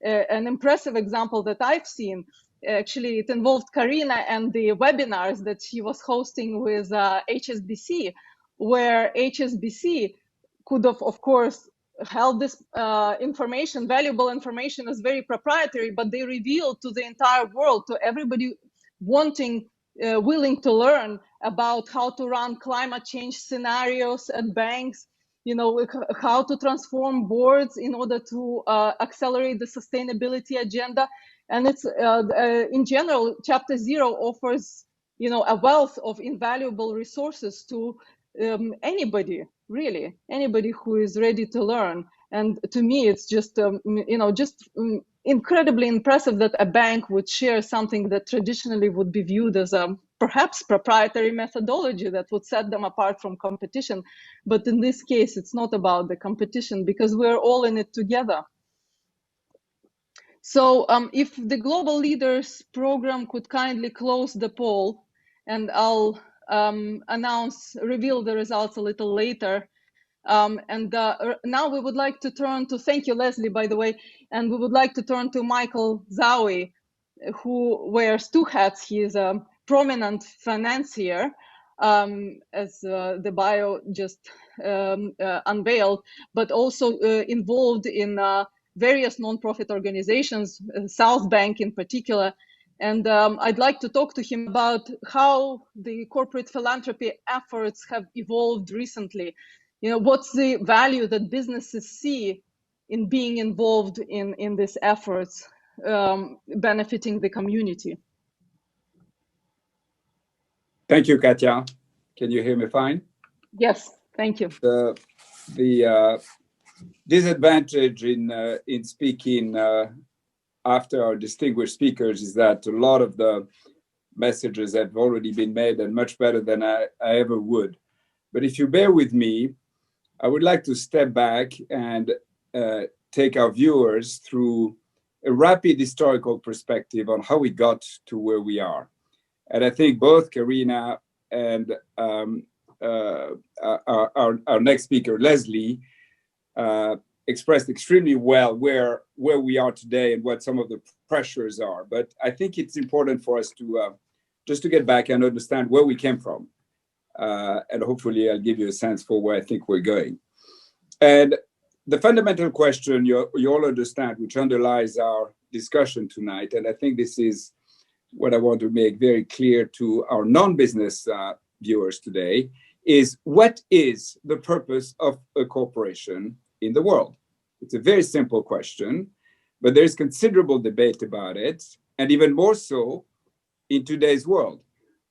an impressive example that I've seen. Actually, it involved Karina and the webinars that she was hosting with HSBC, where HSBC could have, of course, held this information, valuable information, as very proprietary, but they revealed to the entire world, to everybody wanting willing to learn about how to run climate change scenarios at banks, how to transform boards in order to accelerate the sustainability agenda. And it's in general, Chapter Zero offers a wealth of invaluable resources to anybody, really, anybody who is ready to learn. And to me, it's just incredibly impressive that a bank would share something that traditionally would be viewed as a perhaps proprietary methodology that would set them apart from competition. But in this case, it's not about the competition because we're all in it together. So if the Global Leaders Program could kindly close the poll, and I'll reveal the results a little later. Now we would like to turn to, thank you, Leslie, by the way, and we would like to turn to Michael Zawi, who wears two hats. He is a prominent financier, as the bio just unveiled, but also involved in various nonprofit organizations, South Bank in particular. And I'd like to talk to him about how the corporate philanthropy efforts have evolved recently. What's the value that businesses see in being involved in these efforts, benefiting the community? Thank you, Katya. Can you hear me fine? Yes, thank you. The disadvantage in speaking after our distinguished speakers is that a lot of the messages have already been made and much better than I ever would. But if you bear with me, I would like to step back and take our viewers through a rapid historical perspective on how we got to where we are. And I think both Karina and our next speaker, Leslie, expressed extremely well where we are today and what some of the pressures are. But I think it's important for us to just to get back and understand where we came from. And hopefully I'll give you a sense for where I think we're going. And the fundamental question you all understand, which underlies our discussion tonight, and I think this is what I want to make very clear to our non-business viewers today, is what is the purpose of a corporation in the world? It's a very simple question, but there's considerable debate about it, and even more so in today's world,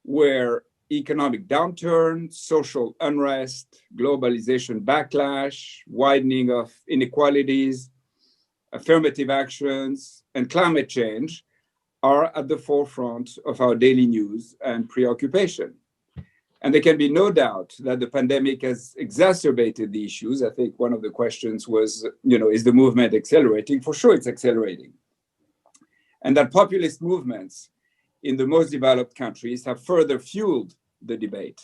where economic downturn, social unrest, globalization backlash, widening of inequalities, affirmative actions, and climate change are at the forefront of our daily news and preoccupation. And there can be no doubt that the pandemic has exacerbated the issues. I think one of the questions was, is the movement accelerating? For sure, it's accelerating. And that populist movements in the most developed countries have further fueled the debate.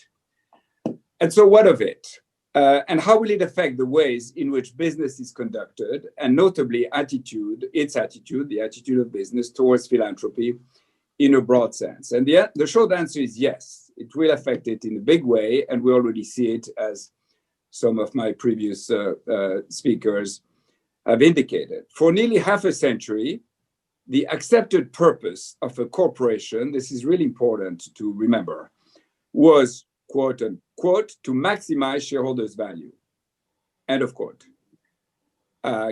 And so what of it? And how will it affect the ways in which business is conducted, and notably its attitude, the attitude of business towards philanthropy in a broad sense? And the short answer is yes, it will affect it in a big way, and we already see it, as some of my previous speakers have indicated. For nearly half a century, the accepted purpose of a corporation, this is really important to remember, was, quote unquote, to maximize shareholders' value, end of quote.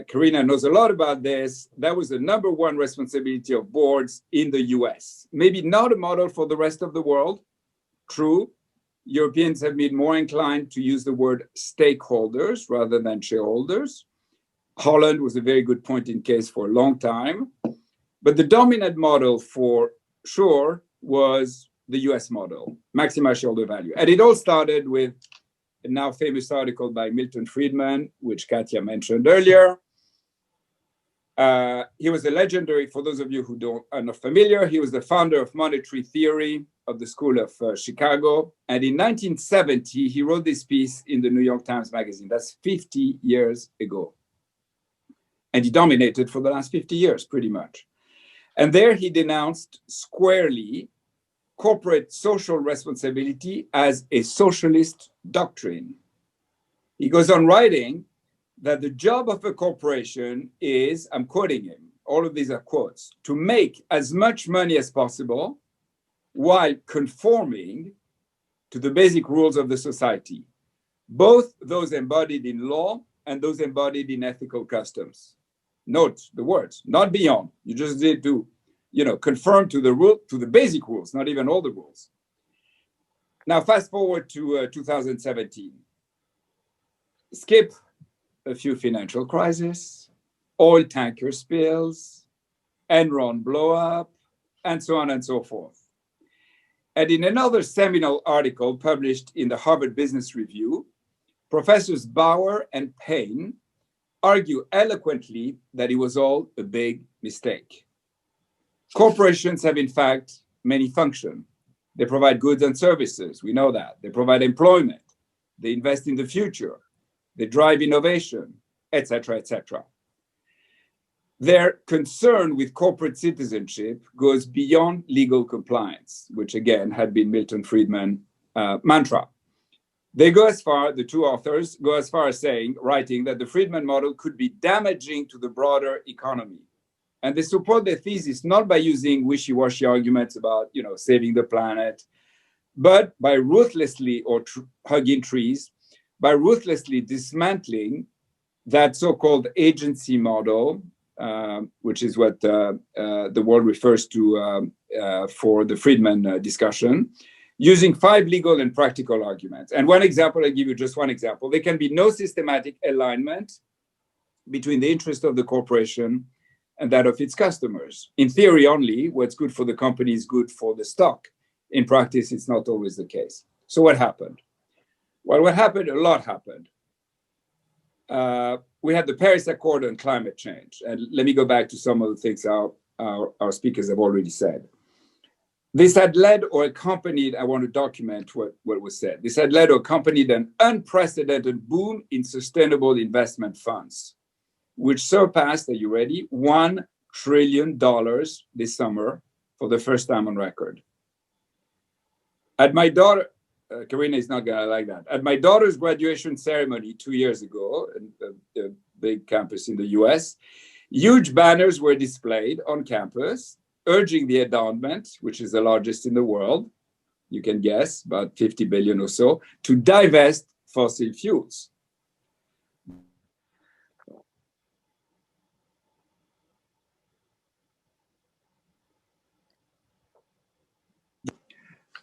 Karina knows a lot about this. That was the number one responsibility of boards in the US. Maybe not a model for the rest of the world. True, Europeans have been more inclined to use the word stakeholders rather than shareholders. Holland was a very good point in case for a long time. But the dominant model for sure was the US model, maximize shareholder value. And it all started with a now famous article by Milton Friedman, which Katya mentioned earlier. He was a legendary, for those of you who are not familiar, he was the founder of monetary theory of the School of Chicago. And in 1970, he wrote this piece in the New York Times Magazine. That's 50 years ago. And he dominated for the last 50 years, pretty much. And there he denounced squarely corporate social responsibility as a socialist doctrine. He goes on writing that the job of a corporation is, I'm quoting him, all of these are quotes, to make as much money as possible, while conforming to the basic rules of the society, both those embodied in law and those embodied in ethical customs. Note the words, not beyond. You just need to, conform to the rule, to the basic rules, not even all the rules. Now, fast forward to 2017. Skip a few financial crises, oil tanker spills, Enron blow up, and so on and so forth. And in another seminal article published in the Harvard Business Review, Professors Bauer and Payne argue eloquently that it was all a big mistake. Corporations have, in fact, many functions. They provide goods and services, we know that. They provide employment. They invest in the future. They drive innovation, etc., etc. Their concern with corporate citizenship goes beyond legal compliance, which again had been Milton Friedman's mantra. They go as far, the two authors go as far as writing that the Friedman model could be damaging to the broader economy. And they support their thesis not by using wishy-washy arguments about, saving the planet, but by ruthlessly, or hugging trees, by ruthlessly dismantling that so-called agency model, which is what the world refers to for the Friedman discussion, using 5 legal and practical arguments. And one example, I'll give you just one example. There can be no systematic alignment between the interest of the corporation and that of its customers. In theory only, what's good for the company is good for the stock. In practice, it's not always the case. So what happened? Well, what happened? A lot happened. We had the Paris Accord on climate change. And let me go back to some of the things our speakers have already said. This had led or accompanied, I want to document what was said. This had led or accompanied an unprecedented boom in sustainable investment funds, which surpassed, are you ready, $1 trillion this summer for the first time on record. At my daughter, Karina is not gonna like that. At my daughter's graduation ceremony 2 years ago, in the big campus in the US, huge banners were displayed on campus urging the endowment, which is the largest in the world, you can guess, about 50 billion or so, to divest fossil fuels.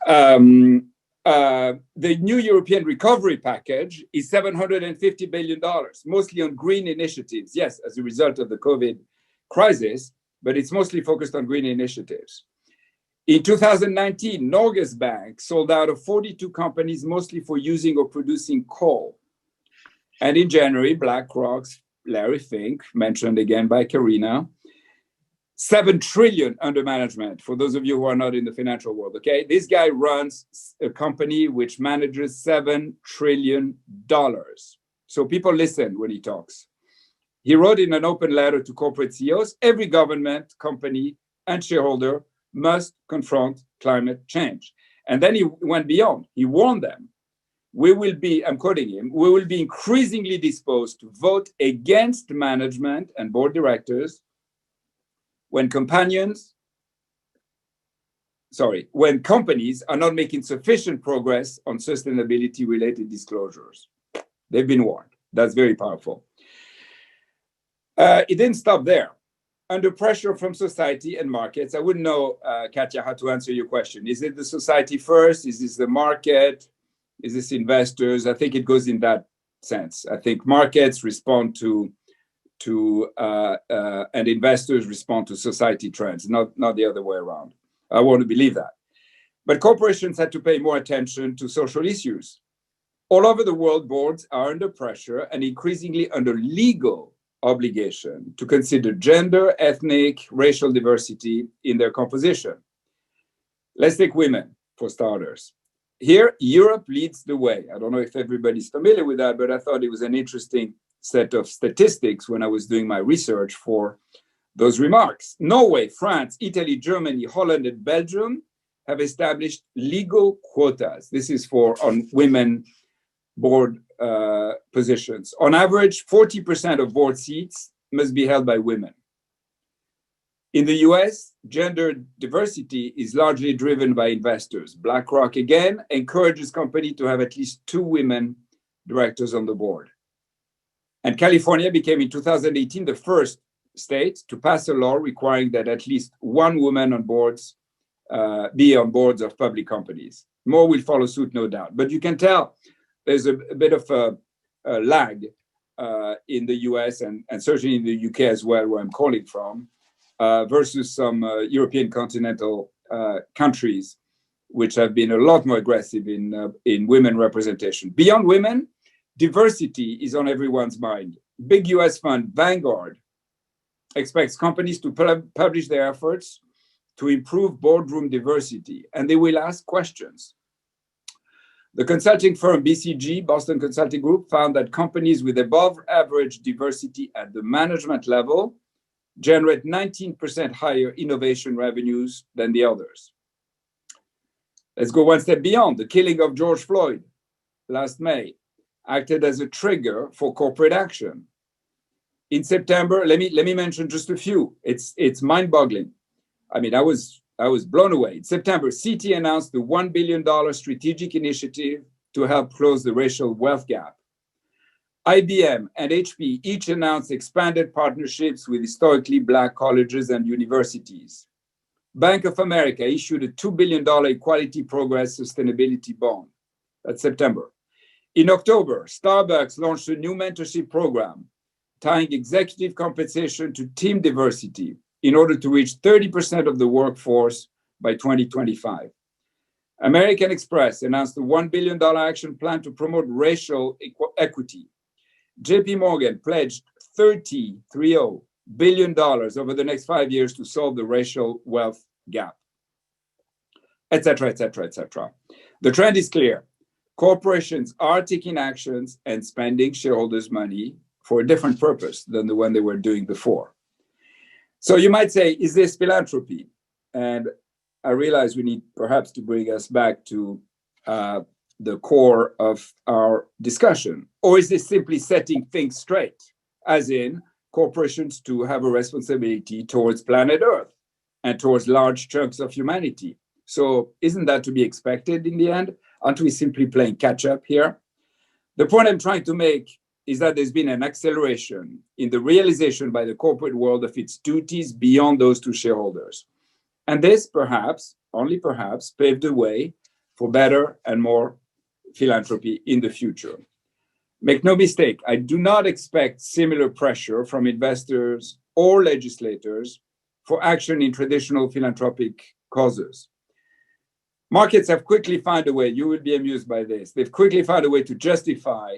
The new European recovery package is $750 billion, mostly on green initiatives. Yes, as a result of the COVID crisis, but it's mostly focused on green initiatives. In 2019, Norges Bank sold out of 42 companies, mostly for using or producing coal. And in January, BlackRock's Larry Fink, mentioned again by Karina, 7 trillion under management, for those of you who are not in the financial world, okay? This guy runs a company which manages $7 trillion. So people listen when he talks. He wrote in an open letter to corporate CEOs, every government, company, and shareholder must confront climate change. And then he went beyond. He warned them. We will be, I'm quoting him, we will be increasingly disposed to vote against management and board directors when companies are not making sufficient progress on sustainability-related disclosures. They've been warned. That's very powerful. It didn't stop there. Under pressure from society and markets, I wouldn't know, Katja, how to answer your question. Is it the society first? Is this the market? Is this investors? I think it goes in that sense. I think markets respond to and investors respond to society trends, not the other way around. I want to believe that. But corporations had to pay more attention to social issues. All over the world, boards are under pressure and increasingly under legal obligation to consider gender, ethnic, racial diversity in their composition. Let's take women, for starters. Here, Europe leads the way. I don't know if everybody's familiar with that, but I thought it was an interesting set of statistics when I was doing my research for those remarks. Norway, France, Italy, Germany, Holland, and Belgium have established legal quotas. This is for on women board positions. On average, 40% of board seats must be held by women. In the US, gender diversity is largely driven by investors. BlackRock, again, encourages companies to have at least 2 women directors on the board. And California became in 2018 the first state to pass a law requiring that at least 1 woman on boards be on boards of public companies. More will follow suit, no doubt. But you can tell there's a bit of a lag in the US and certainly in the UK as well, where I'm calling from, versus some European continental countries, which have been a lot more aggressive in women representation. Beyond women, diversity is on everyone's mind. Big US fund Vanguard expects companies to publish their efforts to improve boardroom diversity, and they will ask questions. The consulting firm BCG, Boston Consulting Group, found that companies with above average diversity at the management level generate 19% higher innovation revenues than the others. Let's go one step beyond. The killing of George Floyd last May acted as a trigger for corporate action. In September, let me mention just a few. It's mind-boggling. I mean, I was blown away. In September, Citi announced the $1 billion strategic initiative to help close the racial wealth gap. IBM and HP each announced expanded partnerships with historically Black colleges and universities. Bank of America issued a $2 billion Equality Progress Sustainability Bond. That's September. In October, Starbucks launched a new mentorship program tying executive compensation to team diversity in order to reach 30% of the workforce by 2025. American Express announced a $1 billion action plan to promote racial equity. JP Morgan pledged $30 billion over the next 5 years to solve the racial wealth gap, et cetera, et cetera, et cetera. The trend is clear. Corporations are taking actions and spending shareholders' money for a different purpose than the one they were doing before. So you might say, is this philanthropy? And I realize we need perhaps to bring us back to the core of our discussion. Or is this simply setting things straight, as in corporations to have a responsibility towards planet Earth and towards large chunks of humanity? So isn't that to be expected in the end? Aren't we simply playing catch up here? The point I'm trying to make is that there's been an acceleration in the realization by the corporate world of its duties beyond those to shareholders. And this perhaps, only perhaps, paved the way for better and more philanthropy in the future. Make no mistake, I do not expect similar pressure from investors or legislators for action in traditional philanthropic causes. Markets have quickly found a way, you will be amused by this, they've quickly found a way to justify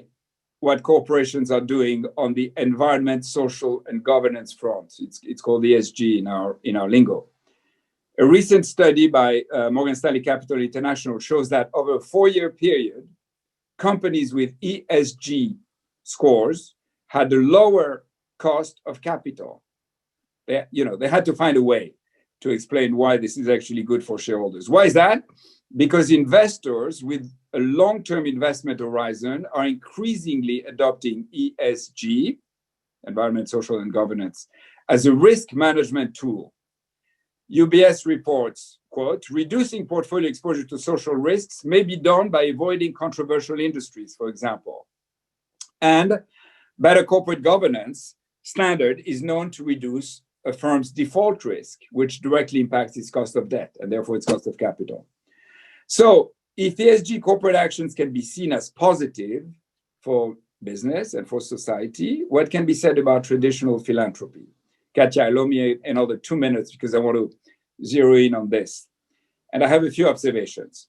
what corporations are doing on the environment, social, and governance front. It's called ESG in our lingo. A recent study by Morgan Stanley Capital International shows that over a 4-year period, companies with ESG scores had a lower cost of capital. They had to find a way to explain why this is actually good for shareholders. Why is that? Because investors with a long-term investment horizon are increasingly adopting ESG, environment, social, and governance, as a risk management tool. UBS reports, quote, reducing portfolio exposure to social risks may be done by avoiding controversial industries, for example. And better corporate governance standard is known to reduce a firm's default risk, which directly impacts its cost of debt and therefore its cost of capital. So if ESG corporate actions can be seen as positive for business and for society, what can be said about traditional philanthropy? Katya, allow me another 2 minutes because I want to zero in on this. And I have a few observations.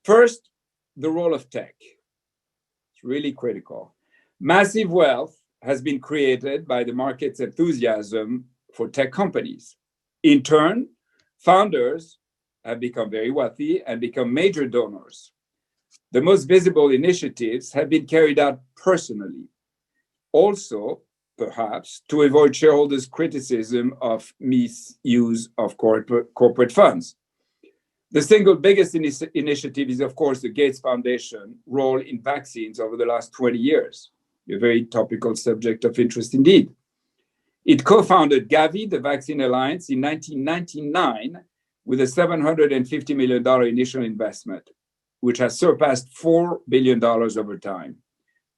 First, the role of tech. It's really critical. Massive wealth has been created by the market's enthusiasm for tech companies. In turn, founders have become very wealthy and become major donors. The most visible initiatives have been carried out personally. Also, perhaps, to avoid shareholders' criticism of misuse of corporate funds. The single biggest initiative is, of course, the Gates Foundation role in vaccines over the last 20 years, a very topical subject of interest indeed. It co-founded Gavi, the Vaccine Alliance, in 1999 with a $750 million initial investment, which has surpassed $4 billion over time.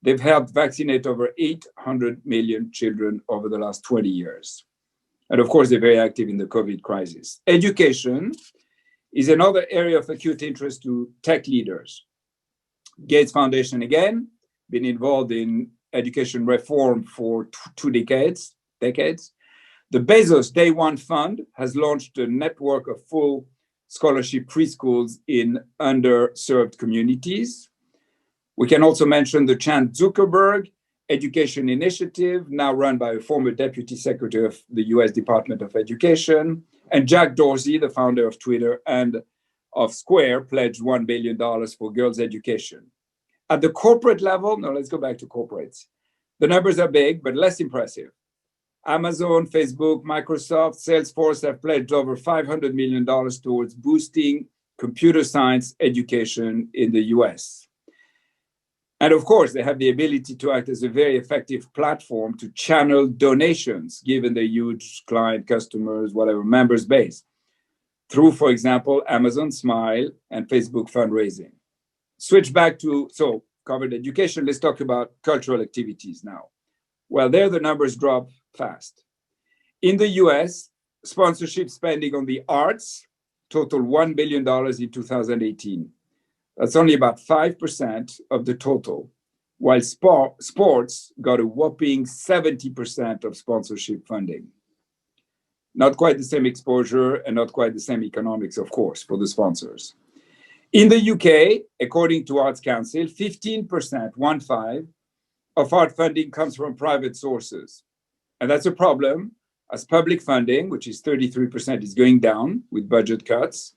They've helped vaccinate over 800 million children over the last 20 years. And of course, they're very active in the COVID crisis. Education is another area of acute interest to tech leaders. Gates Foundation, again, been involved in education reform for two decades. The Bezos Day One Fund has launched a network of full scholarship preschools in underserved communities. We can also mention the Chan Zuckerberg Education Initiative, now run by a former Deputy Secretary of the US Department of Education, and Jack Dorsey, the founder of Twitter and of Square, pledged $1 billion for girls' education. At the corporate level, now let's go back to corporates. The numbers are big, but less impressive. Amazon, Facebook, Microsoft, Salesforce have pledged over $500 million towards boosting computer science education in the US. And of course, they have the ability to act as a very effective platform to channel donations, given the huge client, customers, whatever, members base, through, for example, Amazon Smile and Facebook fundraising. Switch back to, so covered education, let's talk about cultural activities now. Well, there the numbers drop fast. In the US, sponsorship spending on the arts totaled $1 billion in 2018. That's only about 5% of the total, while sports got a whopping 70% of sponsorship funding. Not quite the same exposure and not quite the same economics, of course, for the sponsors. In the UK, according to Arts Council, 15%, 1/5, of art funding comes from private sources. And that's a problem, as public funding, which is 33%, is going down with budget cuts,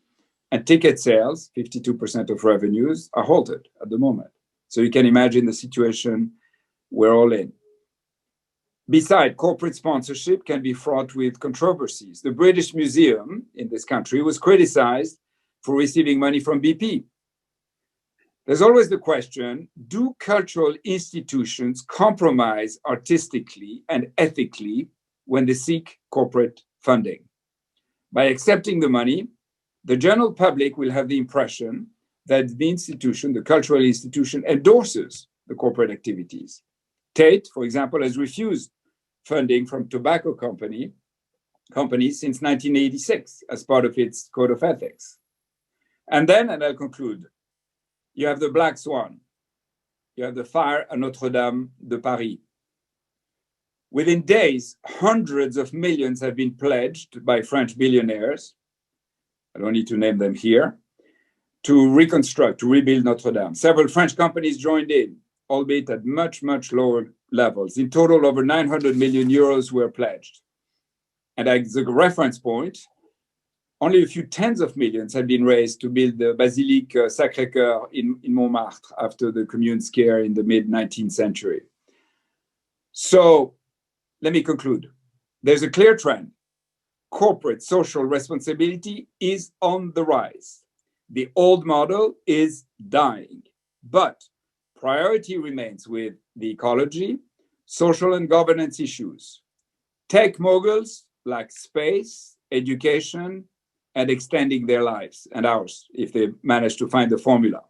and ticket sales, 52% of revenues, are halted at the moment. So you can imagine the situation we're all in. Besides, corporate sponsorship can be fraught with controversies. The British Museum in this country was criticized for receiving money from BP. There's always the question, do cultural institutions compromise artistically and ethically when they seek corporate funding? By accepting the money, the general public will have the impression that the institution, the cultural institution, endorses the corporate activities. Tate, for example, has refused funding from tobacco companies since 1986 as part of its code of ethics. And then, and I'll conclude, you have the Black Swan. You have the fire at Notre-Dame de Paris. Within days, hundreds of millions have been pledged by French billionaires, I don't need to name them here, to reconstruct, to rebuild Notre Dame. Several French companies joined in, albeit at much, much lower levels. In total, over 900 million euros were pledged. And as a reference point, only a few tens of millions had been raised to build the Basilique Sacré-Cœur in Montmartre after the Commune scare in the mid-19th century. So let me conclude. There's a clear trend. Corporate social responsibility is on the rise. The old model is dying, but priority remains with the ecology, social and governance issues. Tech moguls lack space, education, and extending their lives and ours if they manage to find the formula.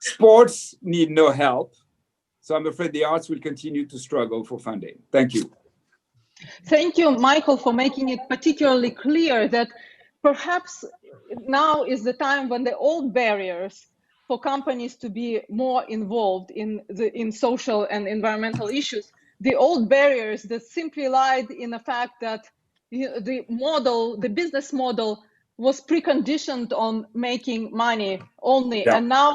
Sports need no help, so I'm afraid the arts will continue to struggle for funding. Thank you. Thank you, Michael, for making it particularly clear that perhaps now is the time when the old barriers for companies to be more involved in social and environmental issues, the old barriers that simply lied in the fact that the business model was preconditioned on making money only, Yeah. and now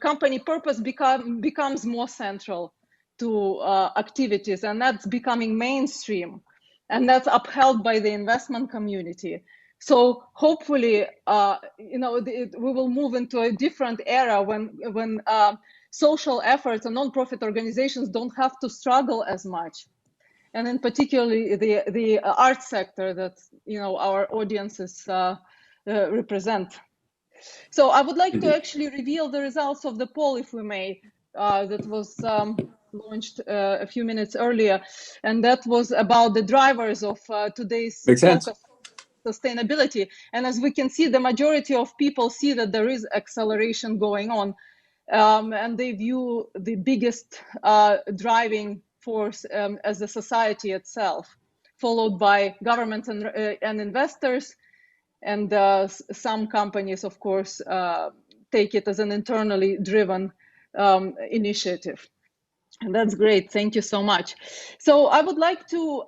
company purpose becomes more central to activities, and that's becoming mainstream, and that's upheld by the investment community. So hopefully, we will move into a different era when social efforts and non-profit organizations don't have to struggle as much. And in particularly the arts sector that our audiences represent. So I would like to actually reveal the results of the poll, if we may, that was launched a few minutes earlier, and that was about the drivers of today's Makes sense. focus on sustainability. And as we can see, the majority of people see that there is acceleration going on, and they view the biggest driving force as the society itself, followed by governments and investors, and some companies, of course, take it as an internally driven initiative. And that's great. Thank you so much. So I would like to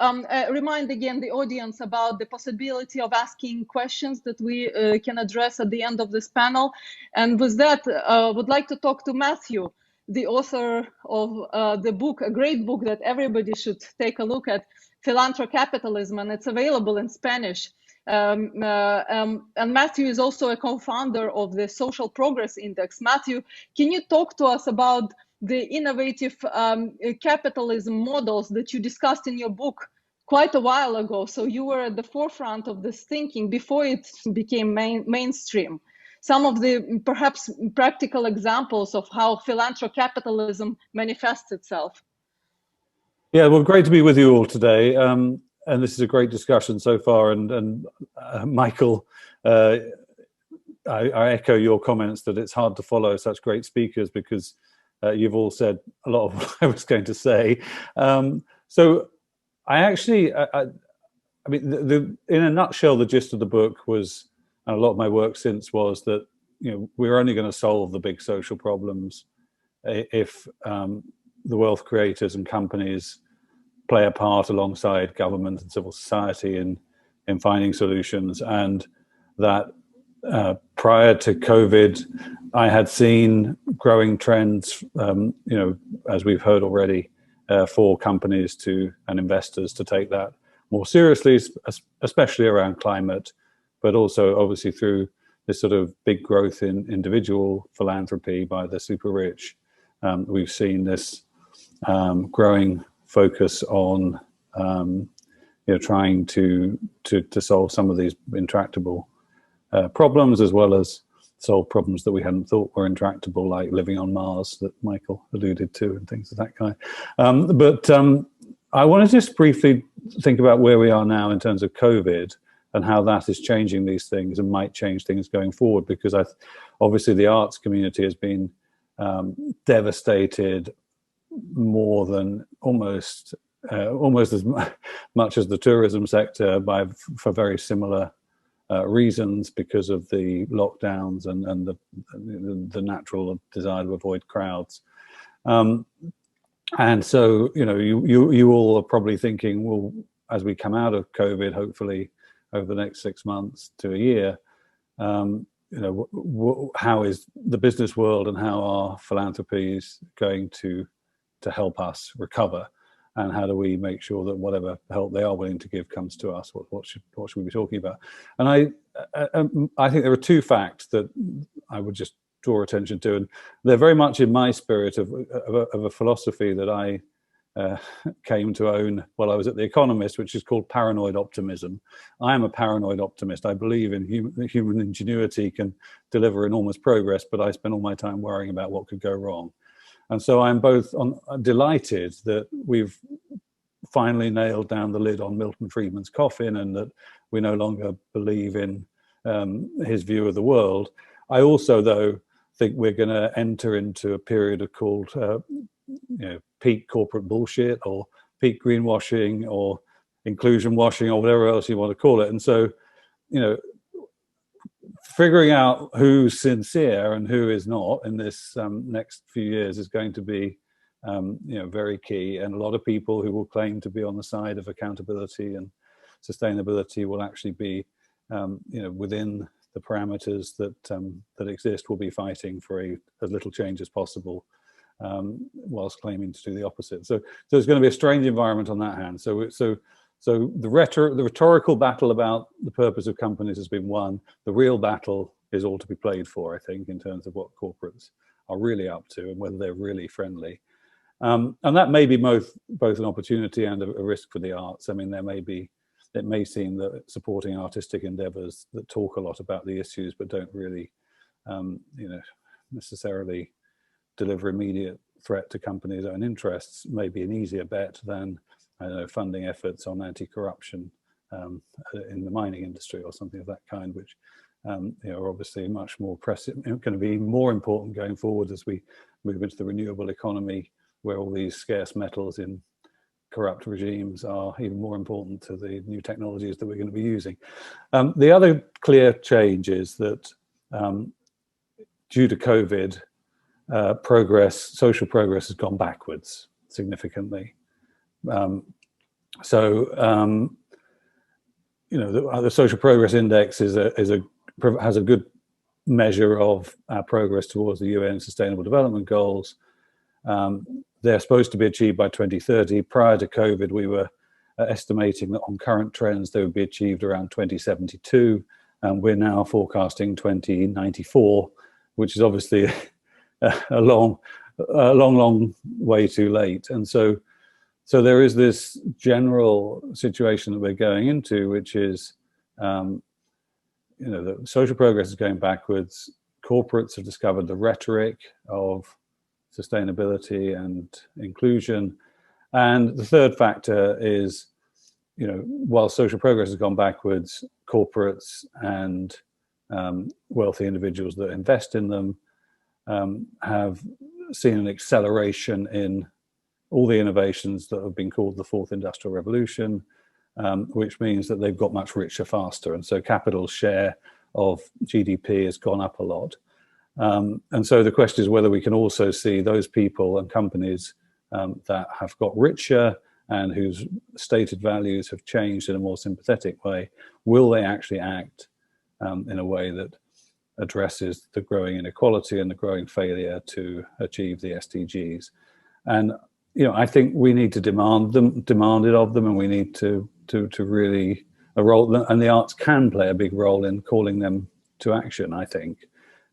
remind again the audience about the possibility of asking questions that we can address at the end of this panel. And with that, I would like to talk to Matthew, the author of the book, a great book that everybody should take a look at, Philanthrocapitalism, and it's available in Spanish. And Matthew is also a co-founder of the Social Progress Index. Matthew, can you talk to us about the innovative capitalism models that you discussed in your book quite a while ago? So you were at the forefront of this thinking before it became mainstream. Some of the perhaps practical examples of how philanthrocapitalism manifests itself. Yeah, well, great to be with you all today. And this is a great discussion so far. And Michael, I echo your comments that it's hard to follow such great speakers because you've all said a lot of what I was going to say. So I actually, I mean, in a nutshell, the gist of the book was, and a lot of my work since was that, you know, we're only going to solve the big social problems if the wealth creators and companies play a part alongside government and civil society in finding solutions. And that prior to COVID, I had seen growing trends, you know, as we've heard already, for companies and investors to take that more seriously, especially around climate, but also obviously through this sort of big growth in individual philanthropy by the super rich. We've seen this growing focus on you know, trying to solve some of these intractable problems, as well as solve problems that we hadn't thought were intractable, like living on Mars that Michael alluded to and things of that kind. But I want to just briefly think about where we are now in terms of COVID and how that is changing these things and might change things going forward, because obviously the arts community has been devastated more than almost as much as the tourism sector for very similar reasons, because of the lockdowns and the natural desire to avoid crowds. And so, you know, you all are probably thinking, well, as we come out of COVID, hopefully over the next 6 months to a year, you know, how is the business world and how are philanthropies going to help us recover? And how do we make sure that whatever help they are willing to give comes to us? What should we be talking about? And I think there are two facts that I would just draw attention to, and they're very much in my spirit of a philosophy that I came to own while I was at The Economist, which is called paranoid optimism. I am a paranoid optimist. I believe in human ingenuity can deliver enormous progress, but I spend all my time worrying about what could go wrong. And so I'm both delighted that we've finally nailed down the lid on Milton Friedman's coffin and that we no longer believe in his view of the world. I also, though, think we're going to enter into a period called you know, peak corporate bullshit or peak greenwashing or inclusion washing or whatever else you want to call it. And so, you know, figuring out who's sincere and who is not in this next few years is going to be, you know, very key. And a lot of people who will claim to be on the side of accountability and sustainability will actually be, you know, within the parameters that exist, will be fighting for as little change as possible, whilst claiming to do the opposite. So there's going to be a strange environment on that hand. So the rhetorical battle about the purpose of companies has been won. The real battle is all to be played for, I think, in terms of what corporates are really up to and whether they're really friendly. And that may be both an opportunity and a risk for the arts. I mean, it may seem that supporting artistic endeavors that talk a lot about the issues but don't really, you know, necessarily deliver immediate threat to companies' own interests may be an easier bet than, I don't know, funding efforts on anti-corruption in the mining industry or something of that kind, which are obviously much more pressing, going to be more important going forward as we move into the renewable economy, where all these scarce metals in corrupt regimes are even more important to the new technologies that we're going to be using. The other clear change is that due to COVID, social progress has gone backwards significantly. The Social Progress Index has a good measure of our progress towards the UN Sustainable Development Goals. They're supposed to be achieved by 2030. Prior to COVID, we were estimating that on current trends, they would be achieved around 2072. And we're now forecasting 2094, which is obviously a long way too late. And so there is this general situation that we're going into, which is, the social progress is going backwards. Corporates have discovered the rhetoric of sustainability and inclusion. And the third factor is, while social progress has gone backwards, corporates and wealthy individuals that invest in them have seen an acceleration in all the innovations that have been called the Fourth Industrial Revolution, which means that they've got much richer faster. And so capital's share of GDP has gone up a lot. And so the question is whether we can also see those people and companies that have got richer and whose stated values have changed in a more sympathetic way, will they actually act in a way that addresses the growing inequality and the growing failure to achieve the SDGs? And I think we need to demand it of them, and we need to really and the arts can play a big role in calling them to action, I think.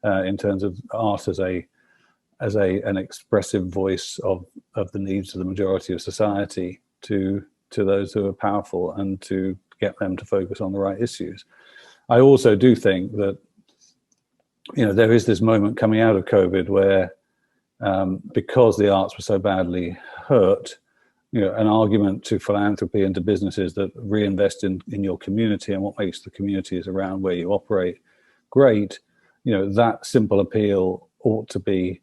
In terms of art as an expressive voice of the needs of the majority of society to those who are powerful, and to get them to focus on the right issues. I also do think that there is this moment coming out of COVID where because the arts were so badly hurt, an argument to philanthropy and to businesses that reinvest in your community and what makes the communities around where you operate great, that simple appeal ought to be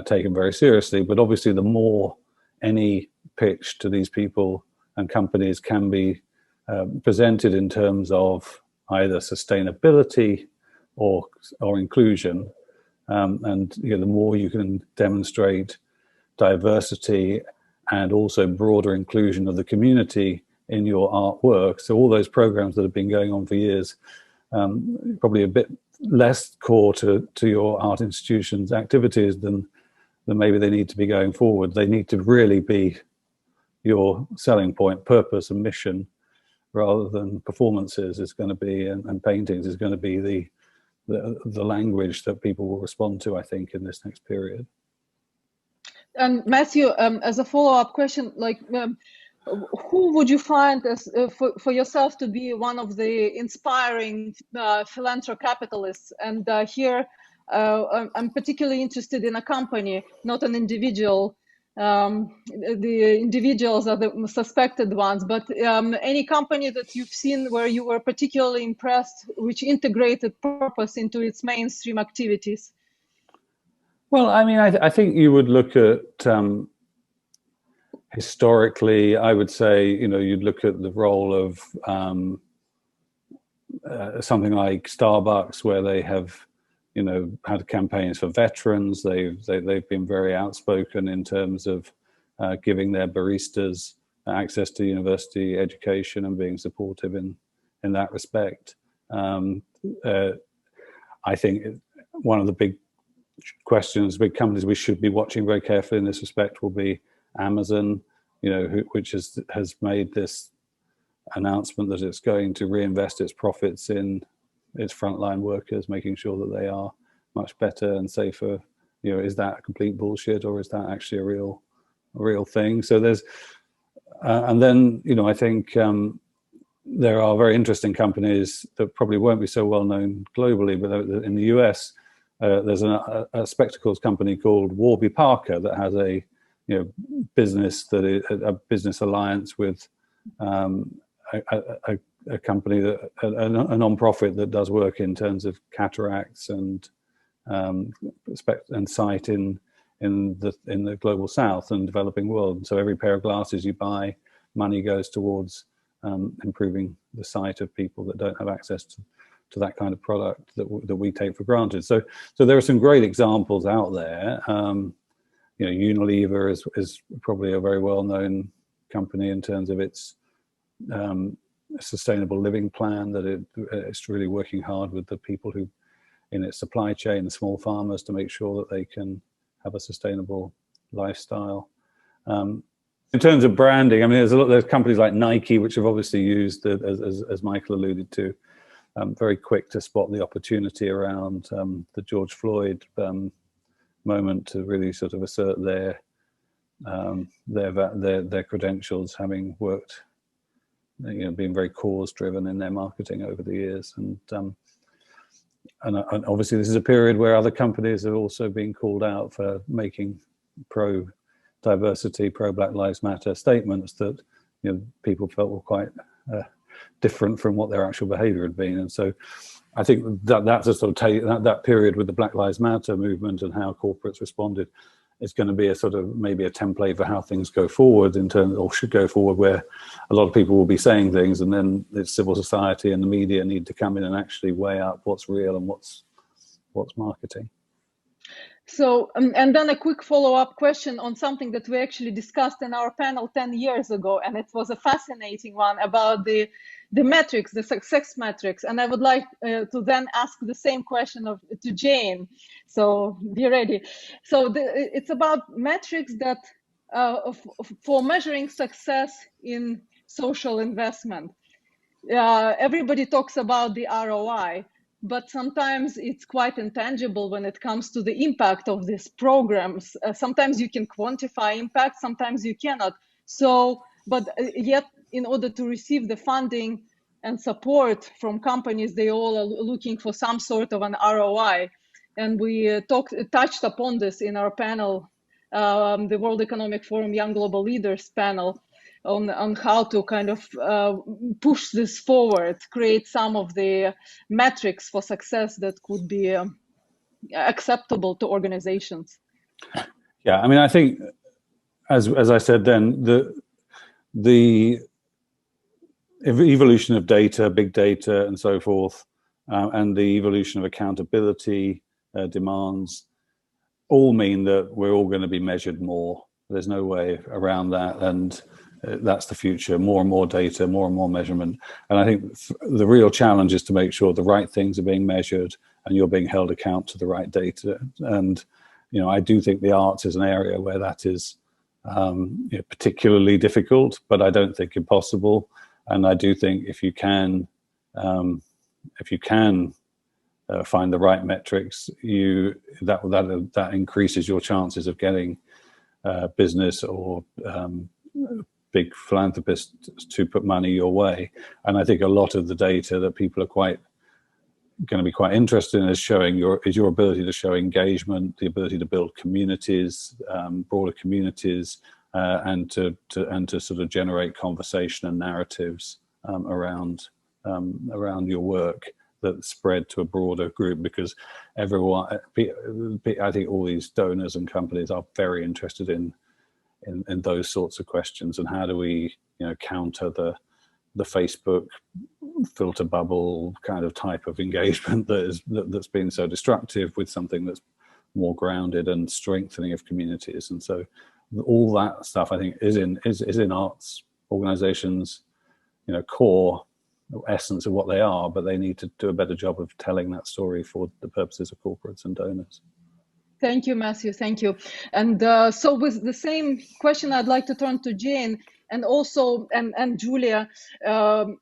taken very seriously. But obviously, the more any pitch to these people and companies can be presented in terms of either sustainability or inclusion, and the more you can demonstrate diversity and also broader inclusion of the community in your artwork. So all those programs that have been going on for years, probably a bit less core to your art institution's activities than maybe they need to be going forward. They need to really be your selling point. Purpose and mission, rather than performances, is going to be, and paintings is going to be the language that people will respond to, I think, in this next period. And Matthew, as a follow-up question, who would you find as for yourself to be one of the inspiring philanthrocapitalists? And here, I'm particularly interested in a company, not an individual. The individuals are the suspected ones, but any company that you've seen where you were particularly impressed, which integrated purpose into its mainstream activities? Well, I mean, I think you would look at historically, I would say, you'd look at the role of something like Starbucks, where they have, had campaigns for veterans. They've been very outspoken in terms of giving their baristas access to university education and being supportive in that respect. I think one of the big questions, big companies we should be watching very carefully in this respect will be Amazon, which has made this announcement that it's going to reinvest its profits in its frontline workers, making sure that they are much better and safer. Is that complete bullshit, or is that actually a real thing? So there's, and then I think there are very interesting companies that probably won't be so well known globally, but in the US, there's a spectacles company called Warby Parker that has a business that is a business alliance with a company that a non-profit that does work in terms of cataracts and sight in the global south and developing world. And so every pair of glasses you buy, money goes towards improving the sight of people that don't have access to that kind of product that we take for granted. So there are some great examples out there. Unilever is probably a very well-known company in terms of its sustainable living plan, that it's really working hard with the people who in its supply chain, the small farmers, to make sure that they can have a sustainable lifestyle. In terms of branding, I mean, there's companies like Nike, which have obviously used, as Michael alluded to, very quick to spot the opportunity around the George Floyd moment to really sort of assert their credentials, having worked, being very cause-driven in their marketing over the years, and obviously this is a period where other companies are also being called out for making pro-diversity, pro-Black Lives Matter statements that people felt were quite different from what their actual behavior had been. And so I think that's a sort of that period with the Black Lives Matter movement and how corporates responded is going to be a sort of maybe a template for how things go forward in terms, or should go forward, where a lot of people will be saying things, and then the civil society and the media need to come in and actually weigh up what's real and what's marketing. So, and then a quick follow-up question on something that we actually discussed in our panel 10 years ago, and it was a fascinating one about the metrics, the success metrics. And I would like to then ask the same question to Jane. So be ready. So it's about metrics that for measuring success in social investment. Everybody talks about the ROI. But sometimes it's quite intangible when it comes to the impact of these programs. Sometimes you can quantify impact, sometimes you cannot. So, but yet in order to receive the funding and support from companies, they all are looking for some sort of an ROI. And we touched upon this in our panel, the World Economic Forum Young Global Leaders panel, on how to kind of push this forward, create some of the metrics for success that could be acceptable to organizations. Yeah, I mean, I think, as I said then, the evolution of data, big data, and so forth, and the evolution of accountability demands all mean that we're all going to be measured more. There's no way around that, and that's the future. More and more data, more and more measurement. And I think the real challenge is to make sure the right things are being measured and you're being held account to the right data. And I do think the arts is an area where that is particularly difficult, but I don't think impossible. And I do think if you can find the right metrics, that increases your chances of getting business or big philanthropists to put money your way. And I think a lot of the data that people are going to be quite interested in is showing your ability to show engagement, the ability to build communities, broader communities, and to sort of generate conversation and narratives around your work that spread to a broader group, because everyone, I think all these donors and companies are very interested in those sorts of questions, and how do we counter the Facebook filter bubble kind of type of engagement that's been so destructive with something that's more grounded and strengthening of communities. And so all that stuff I think is in arts organizations core essence of what they are, but they need to do a better job of telling that story for the purposes of corporates and donors. Thank you, Matthew. Thank you. And so with the same question, I'd like to turn to Jane and also and Julia. We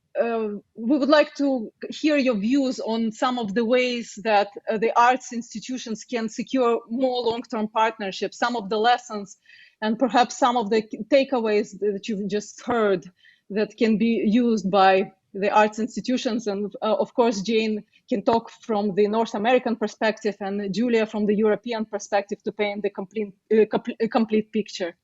would like to hear your views on some of the ways that the arts institutions can secure more long-term partnerships, some of the lessons, and perhaps some of the takeaways that you've just heard that can be used by the arts institutions. And of course, Jane can talk from the North American perspective and Julia from the European perspective to paint the complete picture.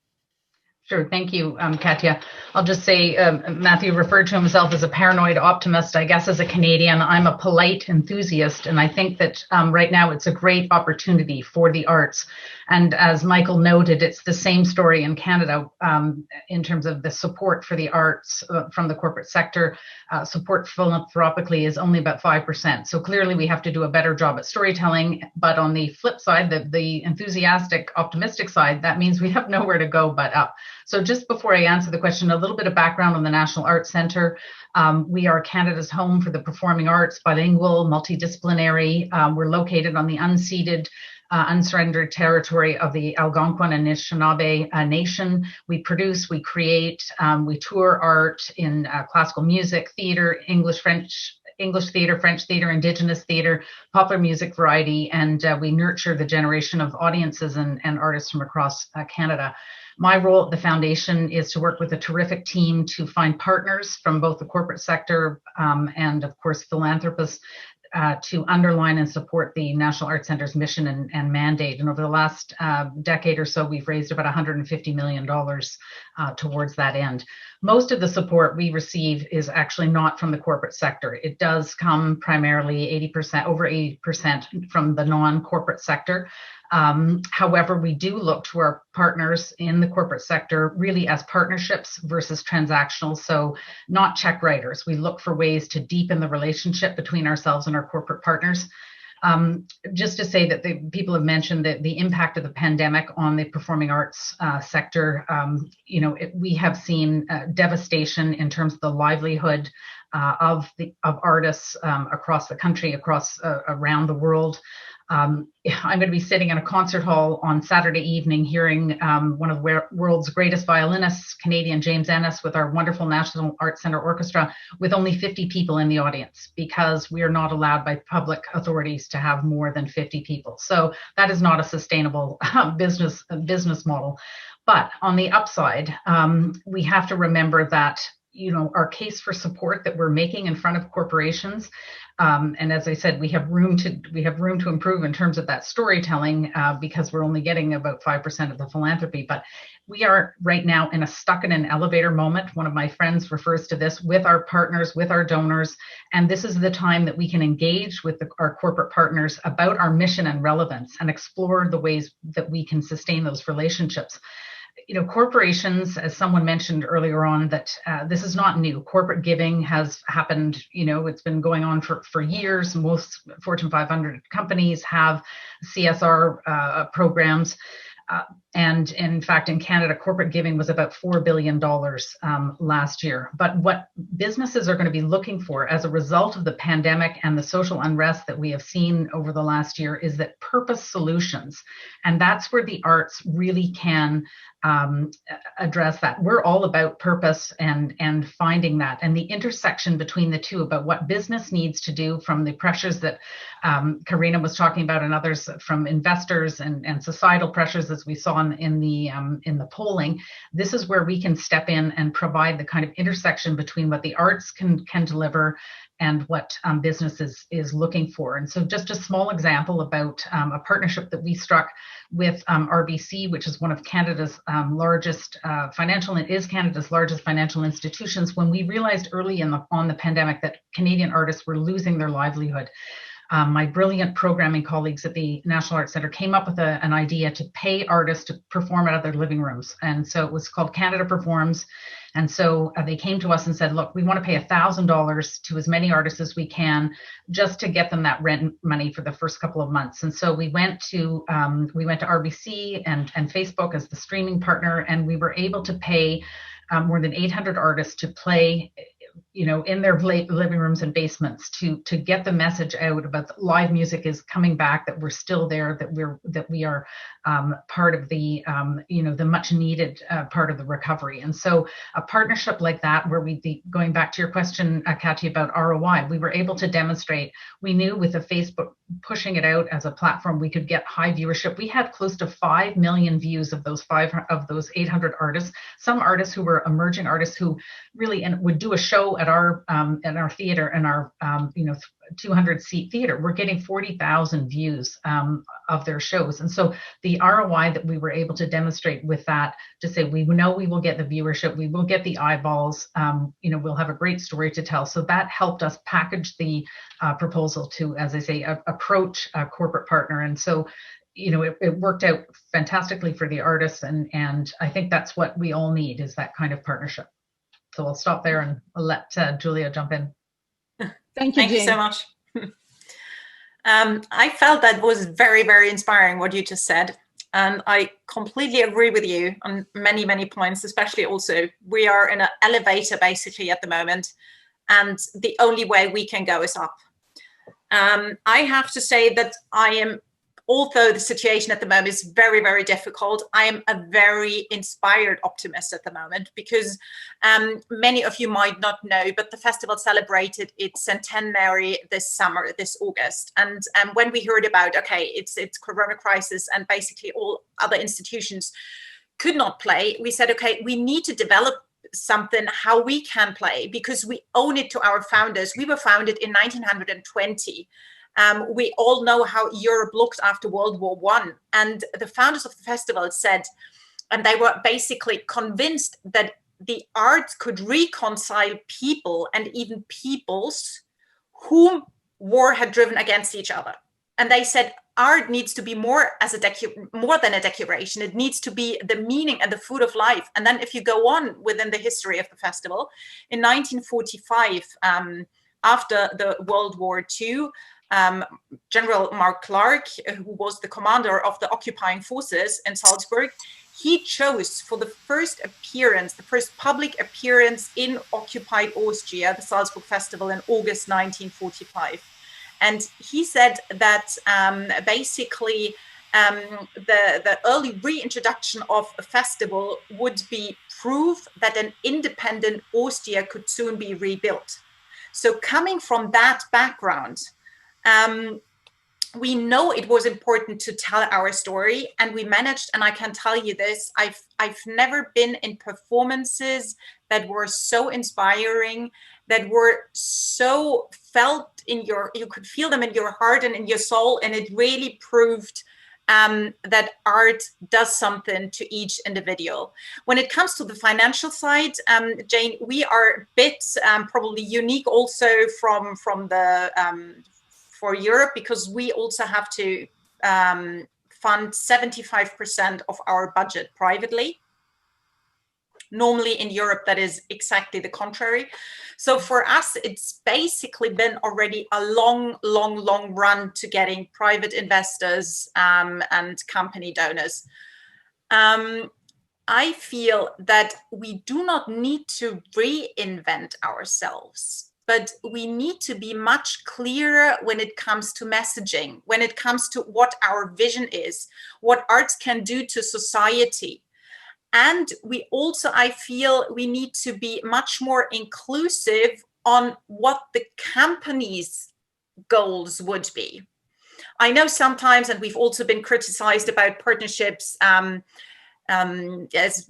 Sure. Thank you, Katya. I'll just say Matthew referred to himself as a paranoid optimist. I guess as a Canadian, I'm a polite enthusiast. And I think that right now it's a great opportunity for the arts. And as Michael noted, it's the same story in Canada in terms of the support for the arts from the corporate sector. Support philanthropically is only about 5%. So clearly we have to do a better job at storytelling. But on the flip side, the enthusiastic, optimistic side, that means we have nowhere to go but up. So just before I answer the question, a little bit of background on the National Arts Centre. We are Canada's home for the performing arts, bilingual, multidisciplinary. We're located on the unceded, unsurrendered territory of the Algonquin and Anishinaabe Nation. We produce, we create, we tour art in classical music, theater, English theater, French theater, Indigenous theater, popular music variety, and we nurture the generation of audiences and artists from across Canada. My role at the foundation is to work with a terrific team to find partners from both the corporate sector and, of course, philanthropists to underline and support the National Arts Centre's mission and mandate. And over the last decade or so, we've raised about $150 million towards that end. Most of the support we receive is actually not from the corporate sector. It does come primarily 80%, over 80% from the non-corporate sector. However, we do look to our partners in the corporate sector really as partnerships versus transactional. So not check writers. We look for ways to deepen the relationship between ourselves and our corporate partners. Just to say that people have mentioned that the impact of the pandemic on the performing arts sector, we have seen devastation in terms of the livelihood of artists across the country, around the world. I'm going to be sitting in a concert hall on Saturday evening hearing one of the world's greatest violinists, Canadian James Ennis, with our wonderful National Arts Centre Orchestra, with only 50 people in the audience, because we are not allowed by public authorities to have more than 50 people. So that is not a sustainable business model. But on the upside, we have to remember that our case for support that we're making in front of corporations. And as I said, we have room to improve in terms of that storytelling because we're only getting about 5% of the philanthropy. But we are right now in a stuck in an elevator moment. One of my friends refers to this with our partners, with our donors. And this is the time that we can engage with our corporate partners about our mission and relevance and explore the ways that we can sustain those relationships. Corporations, as someone mentioned earlier on, that this is not new. Corporate giving has happened, it's been going on for years. Most Fortune 500 companies have CSR programs. And in fact, in Canada, corporate giving was about $4 billion last year. But what businesses are going to be looking for as a result of the pandemic and the social unrest that we have seen over the last year is that purpose solutions. And that's where the arts really can address that. We're all about purpose and finding that, and the intersection between the two about what business needs to do from the pressures that Karina was talking about and others from investors and societal pressures, as we saw in the polling. This is where we can step in and provide the kind of intersection between what the arts can deliver and what business is looking for. And so just a small example about a partnership that we struck with RBC, which is one of Canada's largest Canada's largest financial institutions, when we realized early on the pandemic that Canadian artists were losing their livelihood. My brilliant programming colleagues at the National Arts Centre came up with an idea to pay artists to perform out of their living rooms. And so it was called Canada Performs. And so they came to us and said, look, we want to pay $1,000 to as many artists as we can just to get them that rent money for the first couple of months. And so we went to RBC and Facebook as the streaming partner, and we were able to pay more than 800 artists to play in their living rooms and basements to get the message out about that live music is coming back, that we're still there, that we are part of the the much needed part of the recovery. And so a partnership like that, where going back to your question, Katya, about ROI, we were able to demonstrate, we knew with the Facebook pushing it out as a platform, we could get high viewership. We had close to 5 million views of those 800 artists. Some artists who were emerging artists who really would do a show at our theater, and our 200-seat theater. We're getting 40,000 views of their shows, and so the ROI that we were able to demonstrate with that, to say we know we will get the viewership, we will get the eyeballs, we'll have a great story to tell. So that helped us package the proposal to, as I say, approach a corporate partner. And so, it worked out fantastically for the artists, and I think that's what we all need, is that kind of partnership. So I'll stop there and I'll let Julia jump in. Thank you, Thank you so much. I felt that was very, very inspiring what you just said. And I completely agree with you on many, many points, especially also we are in an elevator basically at the moment, and the only way we can go is up. I have to say that although the situation at the moment is very, very difficult, I am a very inspired optimist at the moment, because many of you might not know, but the festival celebrated its centenary this summer, this August. And when we heard about, okay, it's Corona crisis and basically all other institutions could not play, we said, okay, we need to develop something how we can play, because we owe it to our founders. We were founded in 1920. We all know how Europe looked after World War I, and the founders of the festival said, and they were basically convinced that the arts could reconcile people and even peoples whom war had driven against each other. And they said art needs to be more than a decoration. It needs to be the meaning and the food of life. And then if you go on within the history of the festival, in 1945, after the World War II, General Mark Clark, who was the commander of the occupying forces in Salzburg, he chose for the first public appearance in occupied Austria, the Salzburg Festival in August 1945. And he said that basically the early reintroduction of a festival would be proof that an independent Austria could soon be rebuilt. So coming from that background, we know it was important to tell our story, and we managed. And I can tell you this: I've never been in performances that were so inspiring, that were so felt you could feel them in your heart and in your soul, and it really proved that art does something to each individual. When it comes to the financial side, Jane, we are a bit probably unique also from the for Europe, because we also have to fund 75% of our budget privately. Normally in Europe, that is exactly the contrary. So for us, it's basically been already a long run to getting private investors and company donors. I feel that we do not need to reinvent ourselves, but we need to be much clearer when it comes to messaging, when it comes to what our vision is, what arts can do to society. And we also, I feel, we need to be much more inclusive on what the company's goals would be. I know sometimes, and we've also been criticized about partnerships, as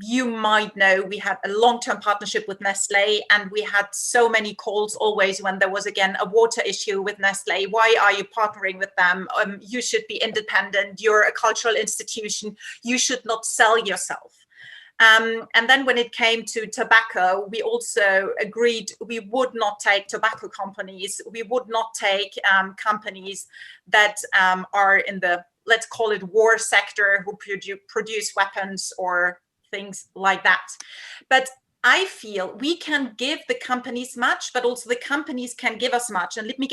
you might know, we had a long-term partnership with Nestlé, and we had so many calls always when there was again a water issue with Nestlé. Why are you partnering with them? You should be independent. You're a cultural institution. You should not sell yourself. And then when it came to tobacco, we also agreed we would not take tobacco companies. We would not take companies that are in the, let's call it, war sector, who produce weapons or things like that. But I feel we can give the companies much, but also the companies can give us much. And let me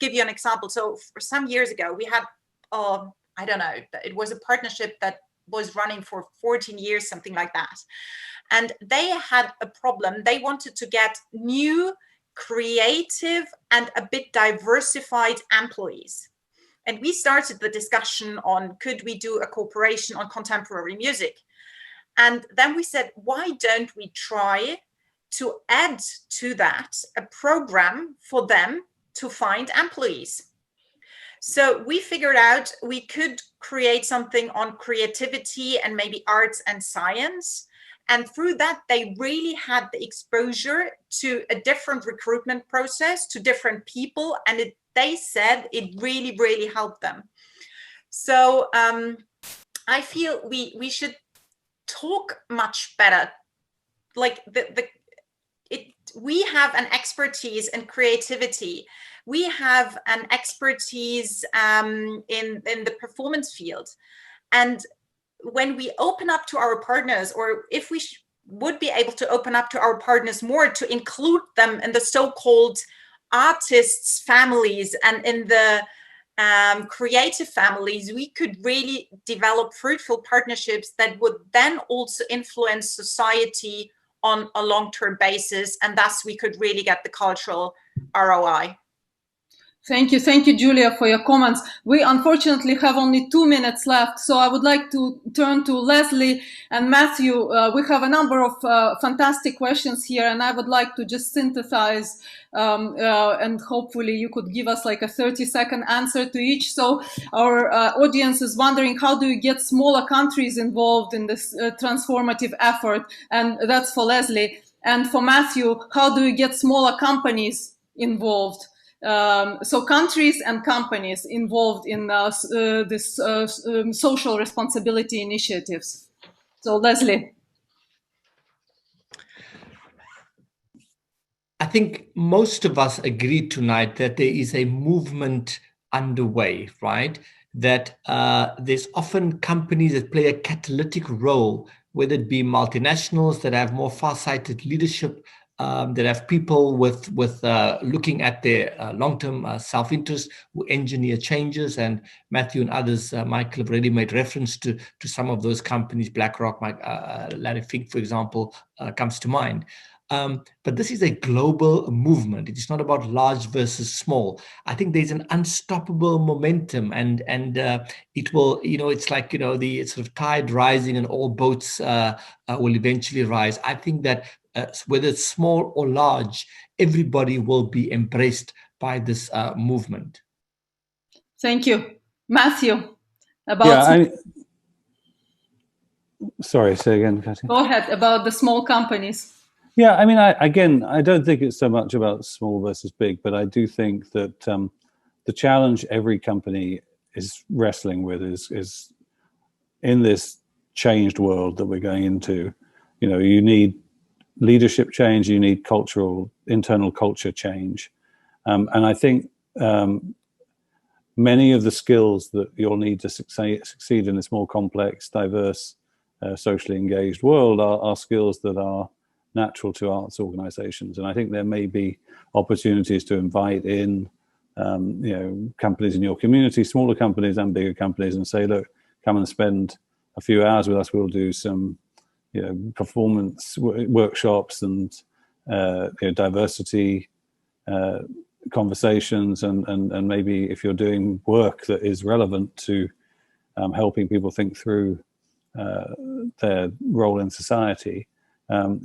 give you an example. So for some years ago, we had, I don't know, it was a partnership that was running for 14 years, something like that. And they had a problem. They wanted to get new, creative, and a bit diversified employees. And we started the discussion on, could we do a cooperation on contemporary music? And then we said, why don't we try to add to that a program for them to find employees? So we figured out we could create something on creativity and maybe arts and science. And through that, they really had the exposure to a different recruitment process, to different people. And they said it really, really helped them. So I feel we should talk much better. Like we have an expertise in creativity. We have an expertise in the performance field. And when we open up to our partners, or if we would be able to open up to our partners more, to include them in the so-called artists' families and in the creative families, we could really develop fruitful partnerships that would then also influence society on a long-term basis, and thus we could really get the cultural ROI. Thank you, Julia, for your comments. We unfortunately have only 2 minutes left, so I would like to turn to Leslie and Matthew. We have a number of fantastic questions here, and I would like to just synthesize, and hopefully you could give us like a 30-second answer to each. So our audience is wondering, how do you get smaller countries involved in this transformative effort? And that's for Leslie. And for Matthew, how do you get smaller companies involved? So countries and companies involved in this social responsibility initiatives. So Leslie. I think most of us agree tonight that there is a movement underway, right? That there's often companies that play a catalytic role, whether it be multinationals that have more far-sighted leadership, that have people with looking at their long-term self-interest, who engineer changes. And Matthew and others, Michael, have already made reference to some of those companies. BlackRock, Larry Fink, for example, comes to mind. But this is a global movement. It is not about large versus small. I think there's an unstoppable momentum, and it will, it's like, the sort of tide rising and all boats will eventually rise. I think that whether it's small or large, everybody will be embraced by this movement. Thank you. Matthew, sorry, say again, Katia. Go ahead, about the small companies. Yeah, I mean, I don't think it's so much about small versus big, but I do think that the challenge every company is wrestling with is in this changed world that we're going into, you need leadership change, you need internal culture change. And I think many of the skills that you'll need to succeed in this more complex, diverse, socially engaged world are skills that are natural to arts organizations. And I think there may be opportunities to invite in companies in your community, smaller companies and bigger companies, and say, look, come and spend a few hours with us. We'll do some performance workshops and diversity conversations, and maybe if you're doing work that is relevant to helping people think through their role in society,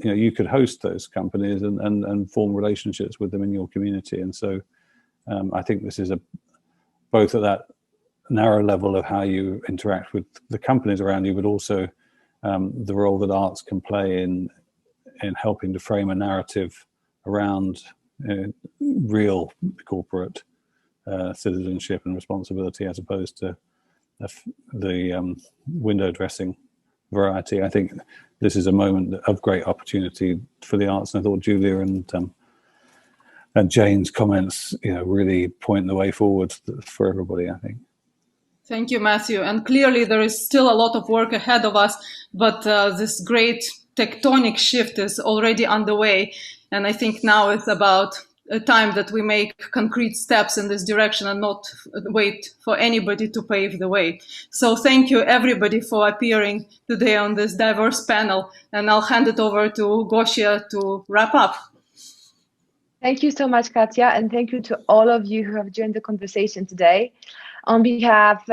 you could host those companies and form relationships with them in your community. And so I think this is both at that narrow level of how you interact with the companies around you, but also the role that arts can play in helping to frame a narrative around real corporate citizenship and responsibility, as opposed to the window dressing variety. I think this is a moment of great opportunity for the arts, and I thought Julia and Jane's comments, really point the way forward for everybody, I think. Thank you, Matthew. And clearly there is still a lot of work ahead of us, but this great tectonic shift is already underway. And I think now it's about a time that we make concrete steps in this direction and not wait for anybody to pave the way. So thank you, everybody, for appearing today on this diverse panel. And I'll hand it over to Gosia to wrap up. Thank you so much, Katia, and thank you to all of you who have joined the conversation today. On behalf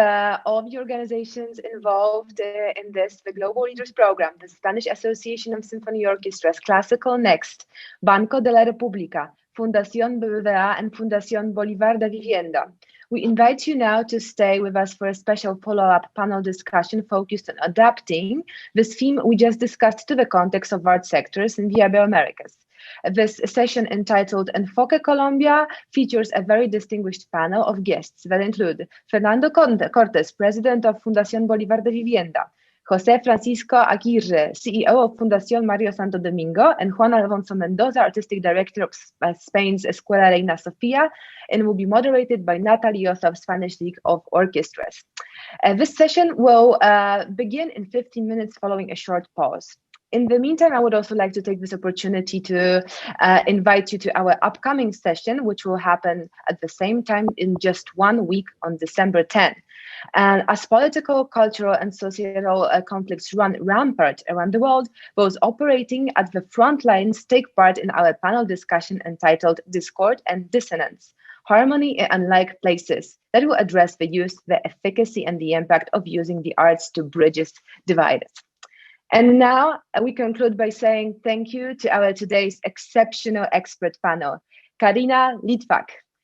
of the organizations involved in this, the Global Leaders Program, the Spanish Association of Symphony Orchestras, Classical Next, Banco de la República, Fundación BBVA, and Fundación Bolívar da Vivienda, We invite you now to stay with us for a special follow-up panel discussion focused on adapting this theme we just discussed to the context of art sectors in the Iberoamericas. This session, entitled Enfoque Colombia, features a very distinguished panel of guests that include Fernando Cortes, President of Fundación Bolívar de Vivienda, José Francisco Aguirre, CEO of Fundación Mario Santo Domingo, and Juan Alfonso Mendoza, Artistic Director of Spain's Escuela Reina Sofía, and will be moderated by Natalie Osa of Spanish League of Orchestras. This session will begin in 15 minutes following a short pause. In the meantime, I would also like to take this opportunity to invite you to our upcoming session, which will happen at the same time in just 1 week on December 10. And as political, cultural, and societal conflicts run rampant around the world, those operating at the front lines take part in our panel discussion entitled Discord and Dissonance, Harmony in Unlike Places, that will address the use, the efficacy, and the impact of using the arts to bridge divides. And now we conclude by saying thank you to our today's exceptional expert panel. Karina Litvak,